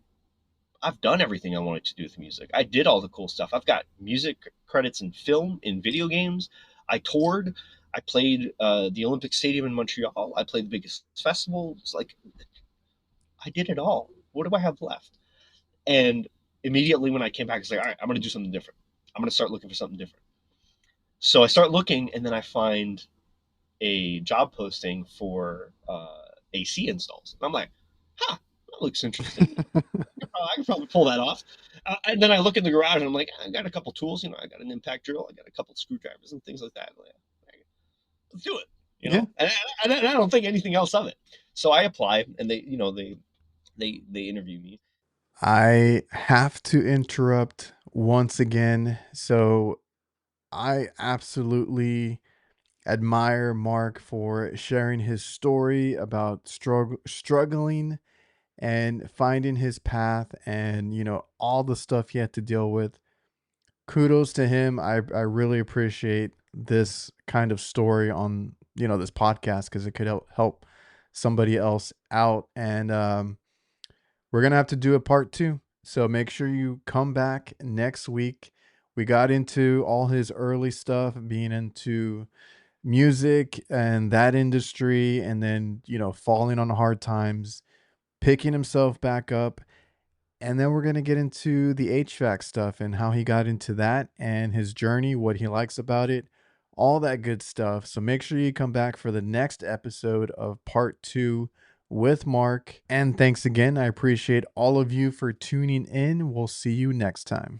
I've done everything I wanted to do with music. I did all the cool stuff. I've got music credits in film, in video games. I toured. I played the Olympic Stadium in Montreal. I played the biggest festival. It's like I did it all. What do I have left? And immediately when I came back, it's like, all right, I'm going to do something different. I'm going to start looking for something different. So I start looking, and then I find a job posting for AC installs. And I'm like, huh, that looks interesting. I could probably pull that off. And then I look in the garage and I'm like, I got a couple tools. I got an impact drill. I got a couple screwdrivers and things like that. Like, let's do it. Yeah. And I don't think anything else of it. So I apply, and they interview me. I have to interrupt once again. So I absolutely admire Mark for sharing his story about struggling and finding his path and all the stuff he had to deal with. Kudos to him. I really appreciate this kind of story on this podcast because it could help somebody else out. And we're gonna have to do a part two. So make sure you come back next week. We got into all his early stuff, being into music and that industry, and then falling on hard times, picking himself back up, and then we're going to get into the HVAC stuff and how he got into that and his journey, what he likes about it, all that good stuff. So make sure you come back for the next episode of part two with Mark. And thanks again. I appreciate all of you for tuning in. We'll see you next time.